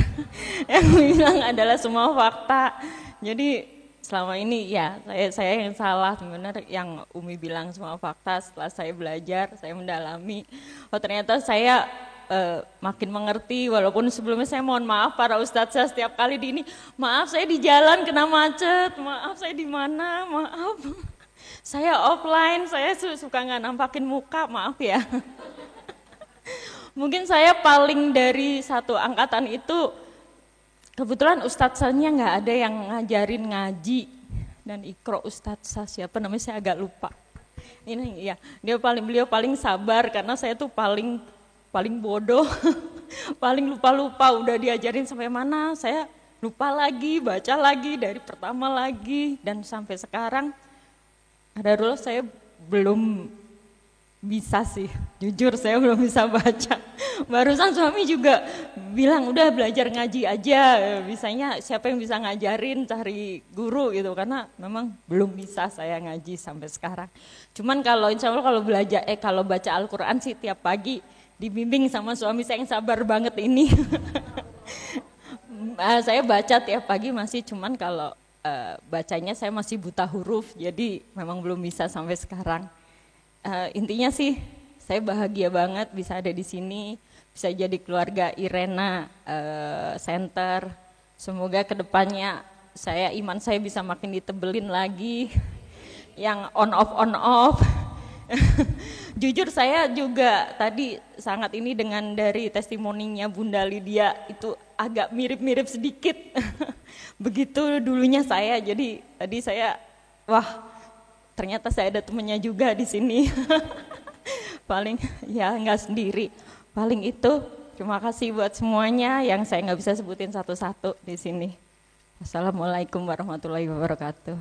I: Yang bilang adalah semua fakta. Jadi selama ini ya saya yang salah, benar yang Umi bilang semua fakta. Setelah saya belajar, saya mendalami, ternyata saya makin mengerti. Walaupun sebelumnya saya mohon maaf para ustadz, saya setiap kali di ini, maaf saya di jalan kena macet, maaf saya di mana, maaf saya offline, saya suka nggak nampakin muka, maaf ya. Mungkin saya paling dari satu angkatan itu, kebetulan ustadzanya nggak ada yang ngajarin ngaji dan ikro. Ustadzah siapa namanya saya agak lupa. Ini ya, beliau paling sabar karena saya tuh paling bodoh, paling lupa-lupa, udah diajarin sampai mana saya lupa lagi, baca lagi dari pertama lagi, dan sampai sekarang ada dulu saya belum bisa sih, jujur saya belum bisa baca. Barusan suami juga bilang udah belajar ngaji aja, bisanya siapa yang bisa ngajarin, cari guru gitu, karena memang belum bisa saya ngaji sampai sekarang. Cuman kalau insya Allah kalau baca Al-Quran sih tiap pagi dibimbing sama suami saya yang sabar banget ini. Saya baca tiap pagi masih, cuman kalau bacanya saya masih buta huruf, jadi memang belum bisa sampai sekarang. Intinya sih saya bahagia banget bisa ada di sini, bisa jadi keluarga Irena Center. Semoga kedepannya iman saya bisa makin ditebelin lagi, yang on off. Jujur saya juga tadi sangat ini dengan dari testimoninya Bunda Lydia itu agak mirip-mirip sedikit. Begitu dulunya saya, jadi tadi saya ternyata saya ada temennya juga di sini. Paling ya nggak sendiri. Paling itu, terima kasih buat semuanya yang saya nggak bisa sebutin satu-satu di sini. Assalamualaikum warahmatullahi wabarakatuh.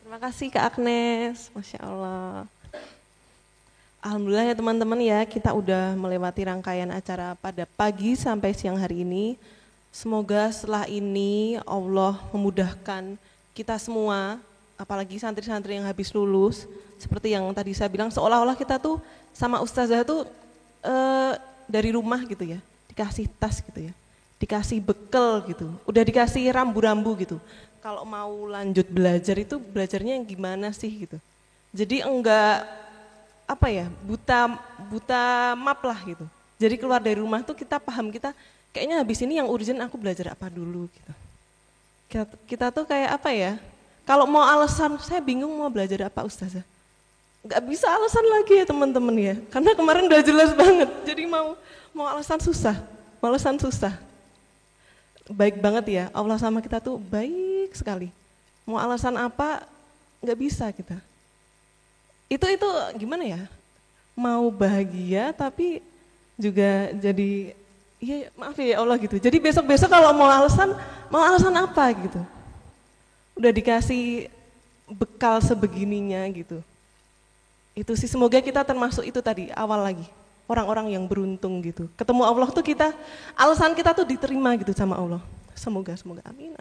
B: Terima kasih Kak Agnes, Masya Allah. Alhamdulillah ya teman-teman ya, kita udah melewati rangkaian acara pada pagi sampai siang hari ini. Semoga setelah ini Allah memudahkan kita semua, apalagi santri-santri yang habis lulus, seperti yang tadi saya bilang, seolah-olah kita tuh sama ustazah tuh dari rumah gitu ya, dikasih tas gitu ya, dikasih bekal gitu, udah dikasih rambu-rambu gitu. Kalau mau lanjut belajar itu belajarnya yang gimana sih gitu. Jadi enggak buta map lah gitu. Jadi keluar dari rumah tuh kita paham, kita kayaknya habis ini yang urgent aku belajar apa dulu gitu. Kita tuh kayak kalau mau alasan, saya bingung mau belajar apa ustazah. Nggak bisa alasan lagi ya teman-teman ya, karena kemarin udah jelas banget, jadi mau alasan susah. Baik banget ya, Allah sama kita tuh baik sekali. Mau alasan apa, nggak bisa kita. Itu gimana ya, mau bahagia tapi juga jadi, iya maaf ya Allah gitu. Jadi besok-besok kalau mau alasan apa gitu. Udah dikasih bekal sebegininya gitu. Itu sih, semoga kita termasuk itu tadi awal lagi, orang-orang yang beruntung gitu. Ketemu Allah tuh alasan kita tuh diterima gitu sama Allah. Semoga, amin.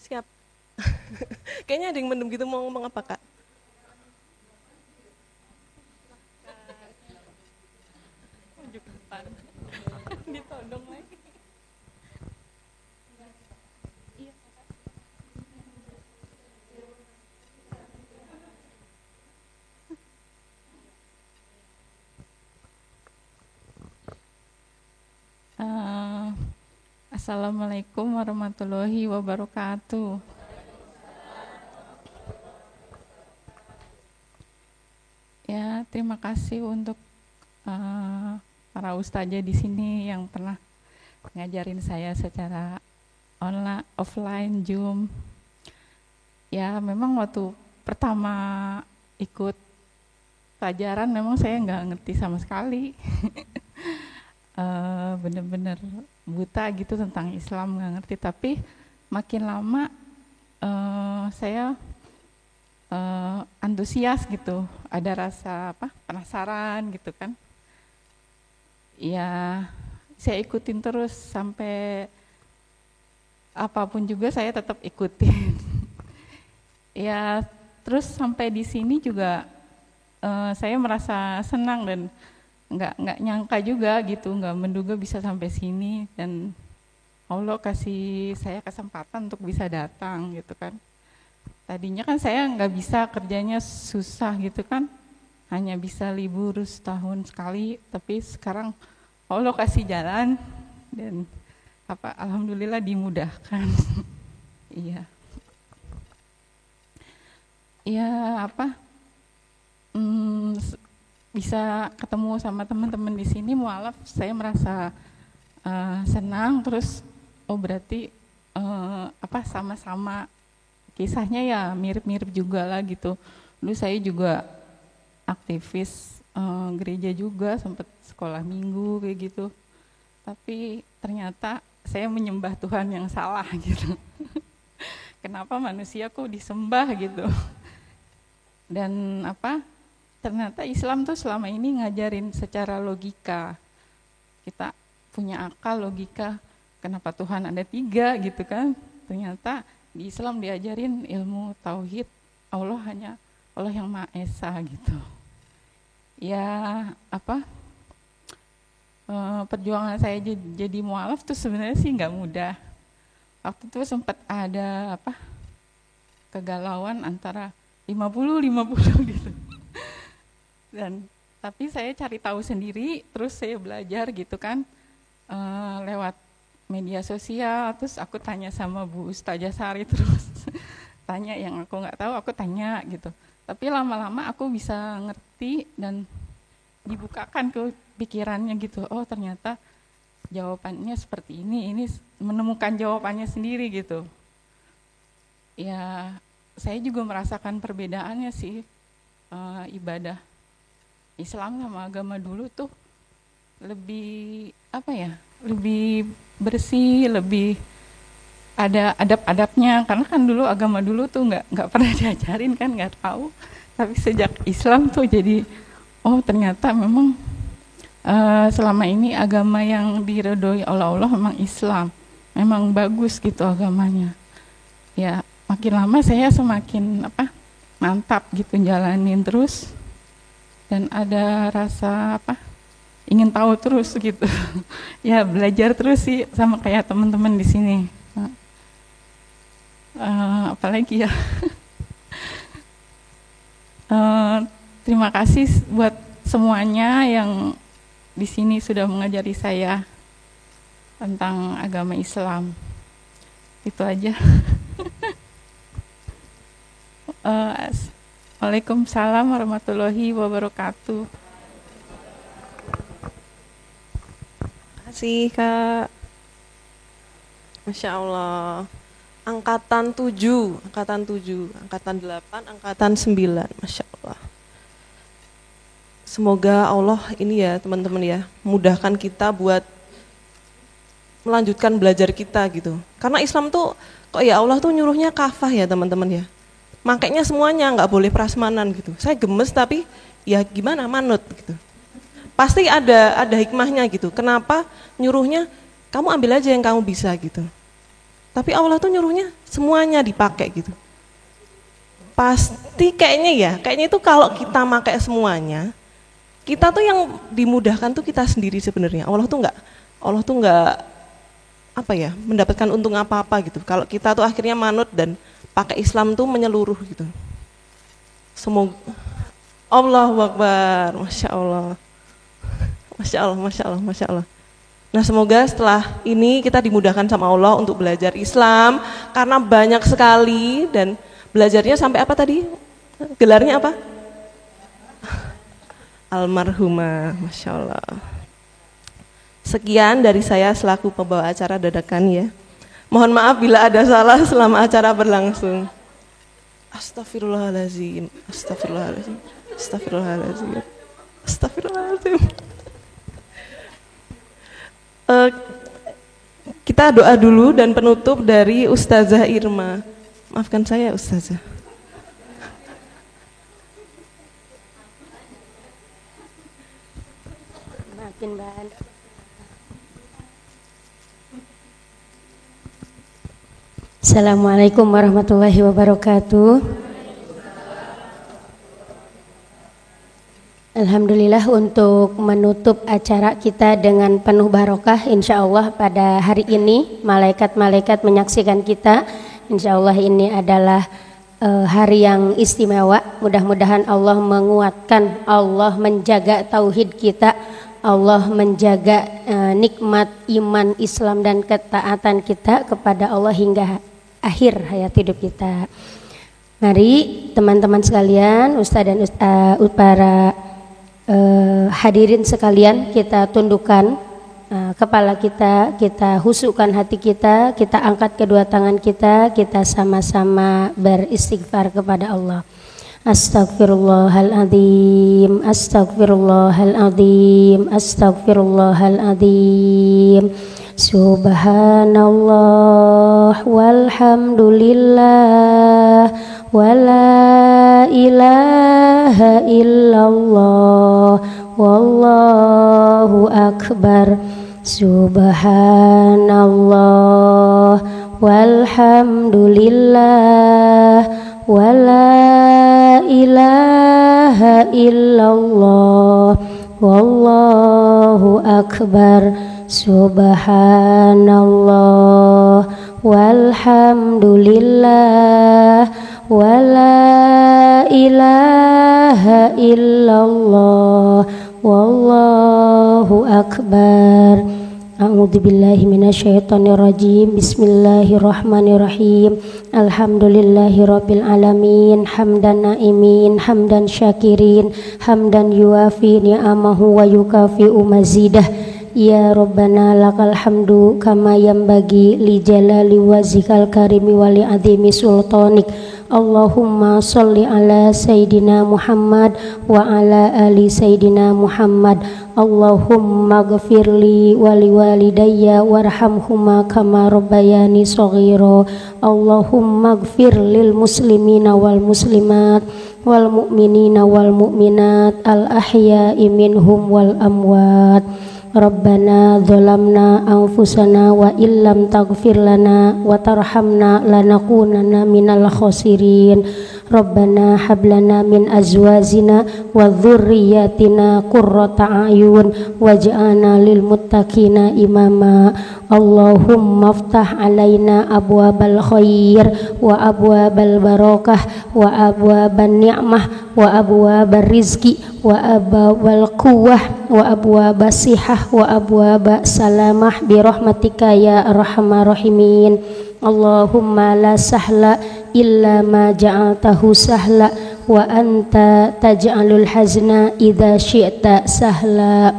B: Siap. Kayaknya ada yang mendem gitu, mau ngomong apa Kak? Ditodong lagi.
C: Assalamualaikum warahmatullahi wabarakatuh. Ya, terima kasih untuk para ustazah di sini yang pernah ngajarin saya secara online, offline, Zoom. Ya, memang waktu pertama ikut pelajaran memang saya nggak ngerti sama sekali. Bener-bener buta gitu tentang Islam, nggak ngerti, tapi makin lama saya antusias gitu, ada rasa penasaran gitu kan. Ya saya ikutin terus sampai apapun juga saya tetap ikutin. Ya terus sampai di sini juga saya merasa senang dan nggak nyangka juga gitu, nggak menduga bisa sampai sini, dan Allah kasih saya kesempatan untuk bisa datang gitu kan. Tadinya kan saya nggak bisa, kerjanya susah gitu kan, hanya bisa libur setahun sekali, tapi sekarang Allah kasih jalan dan alhamdulillah dimudahkan. Iya. Iya bisa ketemu sama teman-teman di sini mualaf, saya merasa senang. Terus berarti sama-sama kisahnya ya mirip-mirip juga lah gitu. Dulu saya juga aktivis gereja juga, sempat sekolah minggu kayak gitu. Tapi ternyata saya menyembah Tuhan yang salah gitu. Kenapa manusia kok disembah gitu? Dan ternyata Islam tuh selama ini ngajarin secara logika. Kita punya akal, logika, kenapa Tuhan ada 3 gitu kan. Ternyata di Islam diajarin ilmu tauhid, Allah yang Maha Esa gitu. Ya perjuangan saya jadi mualaf tuh sebenarnya sih nggak mudah. Waktu itu sempat ada kegalauan antara 50-50 gitu. Tapi saya cari tahu sendiri, terus saya belajar gitu kan, lewat media sosial. Terus aku tanya sama Bu Ustazah Sari, terus tanya yang aku nggak tahu, aku tanya gitu. Tapi lama-lama aku bisa ngerti dan dibukakan ke pikirannya gitu. Oh ternyata jawabannya seperti ini menemukan jawabannya sendiri gitu. Ya saya juga merasakan perbedaannya sih, ibadah Islam sama agama dulu tuh lebih lebih bersih, lebih ada adab-adabnya. Karena kan dulu agama dulu tuh nggak pernah diajarin kan, nggak tahu. Tapi sejak Islam tuh jadi ternyata memang selama ini agama yang diridhoi oleh Allah memang Islam, memang bagus gitu agamanya. Ya makin lama saya semakin mantap gitu jalanin terus. Dan ada rasa ingin tahu terus gitu. Ya belajar terus sih sama kayak teman-teman di sini. Apalagi ya. Terima kasih buat semuanya yang di sini sudah mengajari saya tentang agama Islam. Itu aja. Waalaikumsalam warahmatullahi wabarakatuh.
B: Terima kasih Kak. Masya Allah. Angkatan 7, angkatan 8, angkatan 9. Masya Allah. Semoga Allah ini ya teman-teman ya, mudahkan kita buat melanjutkan belajar kita gitu. Karena Islam tuh kok ya Allah tuh nyuruhnya kafah ya teman-teman ya. Makanya semuanya nggak boleh prasmanan gitu. Saya gemes tapi ya gimana, manut gitu. Pasti ada hikmahnya gitu. Kenapa nyuruhnya kamu ambil aja yang kamu bisa gitu. Tapi Allah tuh nyuruhnya semuanya dipakai gitu. Pasti kayaknya itu kalau kita pakai semuanya, kita tuh yang dimudahkan tuh kita sendiri sebenarnya. Allah tuh nggak mendapatkan untung apa-apa gitu. Kalau kita tuh akhirnya manut dan pakai Islam tuh menyeluruh gitu. Semoga Allahu Akbar, Masya Allah. Masya Allah, Masya Allah, Masya Allah. Nah semoga setelah ini kita dimudahkan sama Allah untuk belajar Islam, karena banyak sekali dan belajarnya sampai apa tadi? Gelarnya apa? Almarhumah, Masya Allah. Sekian dari saya selaku pembawa acara dadakan ya. Mohon maaf bila ada salah selama acara berlangsung. Astagfirullahaladzim, astagfirullahaladzim, astagfirullahaladzim, astagfirullahaladzim. Kita doa dulu dan penutup dari Ustazah Irma. Maafkan saya Ustazah.
J: Maafin Mbak. Assalamualaikum warahmatullahi wabarakatuh. Alhamdulillah, untuk menutup acara kita dengan penuh barokah, insya Allah pada hari ini malaikat-malaikat menyaksikan kita. Insya Allah ini adalah hari yang istimewa. Mudah-mudahan Allah menguatkan, Allah menjaga tauhid kita, Allah menjaga nikmat iman, Islam dan ketaatan kita kepada Allah hingga akhir hayat hidup kita. Mari teman-teman sekalian, Ustaz dan para hadirin sekalian, kita tundukkan kepala kita husukkan hati kita angkat kedua tangan kita sama-sama beristighfar kepada Allah. Astaghfirullahaladzim, astaghfirullahaladzim, astaghfirullahaladzim. Subhanallah walhamdulillah wala ilaha illallah wallahu akbar. Subhanallah walhamdulillah wala ilaha illallah wallahu akbar. Subhanallah walhamdulillah wala ilaha illallah wallahu akbar. A'udzubillahi minasyaitonirrajim. Bismillahirrahmanirrahim. Alhamdulillahirabbil alamin, hamdan naimin, hamdan syakirin, hamdan yuafi ni'amahu wa yukafi'u mazidah. Ya Rabbana lakal hamdu kama yanbaghi li jalali wajhikal karimi wa li azimi sultanik. Allahumma sholli ala Sayyidina Muhammad wa ala ali Sayyidina Muhammad. Allahumma ghafirli wa liwalidayya warhamhuma kama rabbayani shaghira. Allahumma ghfir lil muslimina wal muslimat wal mu'minina wal mu'minat al ahya'i minhum wal amwat. Rabbana dzalamna anfusana wa illam taghfir lana wa tarhamna lanakunanna minal khasirin. Rabbana hab lana min azwajina wa dzurriyyatina qurrata a'yun waj'alna lil muttaqina imama. Allahumma iftah alaina abwabal khair wa abwabal barakah wa abwaban ni'mah wa abwabar rizqi wa abwabal quwwah wa abwabas sihah wa abwabas salamah bi rahmatika ya arhamar rahimin. Allahumma la sahla illa ma ja'altahu sahla wa anta taj'alul hazna idza syi'ta sahla.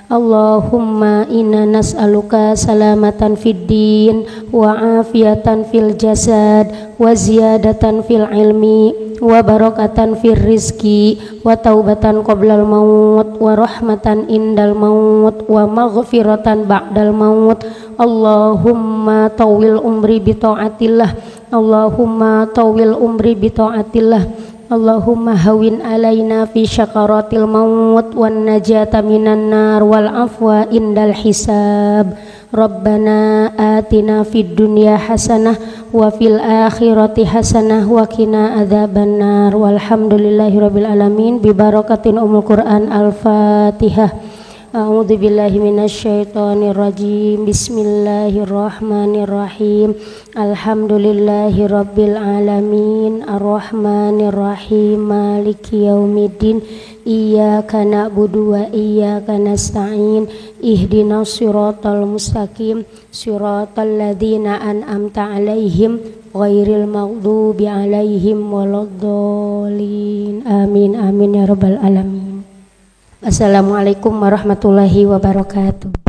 J: Allahumma inna nas'aluka salamatan fid din wa afiyatan fil jasad wa ziyadatan fil ilmi wa barakatan fil rizki wa taubatan qoblal maut wa rahmatan indal maut wa maghfiratan ba'dal maut. Allahumma tawil umri bi ta'atillah. Allahumma tawil umri bi ta'atillah. Allahumma hawin alaina fi syakaratil maut wan najata minan nar wal afwa indal hisab. Rabbana atina fid dunya hasanah wa fil akhirati hasanah wa qina adzabannar. Walhamdulillahirabbil alamin bi barakatin umul Quran. Al-Fatihah. A'udzu billahi minasyaitonir rajim. Bismillahirrahmanirrahim. Alhamdulillahirabbil alamin, arrahmanir rahim, maliki yaumiddin. Iyyaka na'budu wa iyyaka nasta'in. Ihdinas siratal mustaqim, siratal ladzina an'amta 'alaihim ghairil maghdubi 'alaihim waladdallin. Amin amin ya rabbal alamin. Assalamualaikum warahmatullahi wabarakatuh.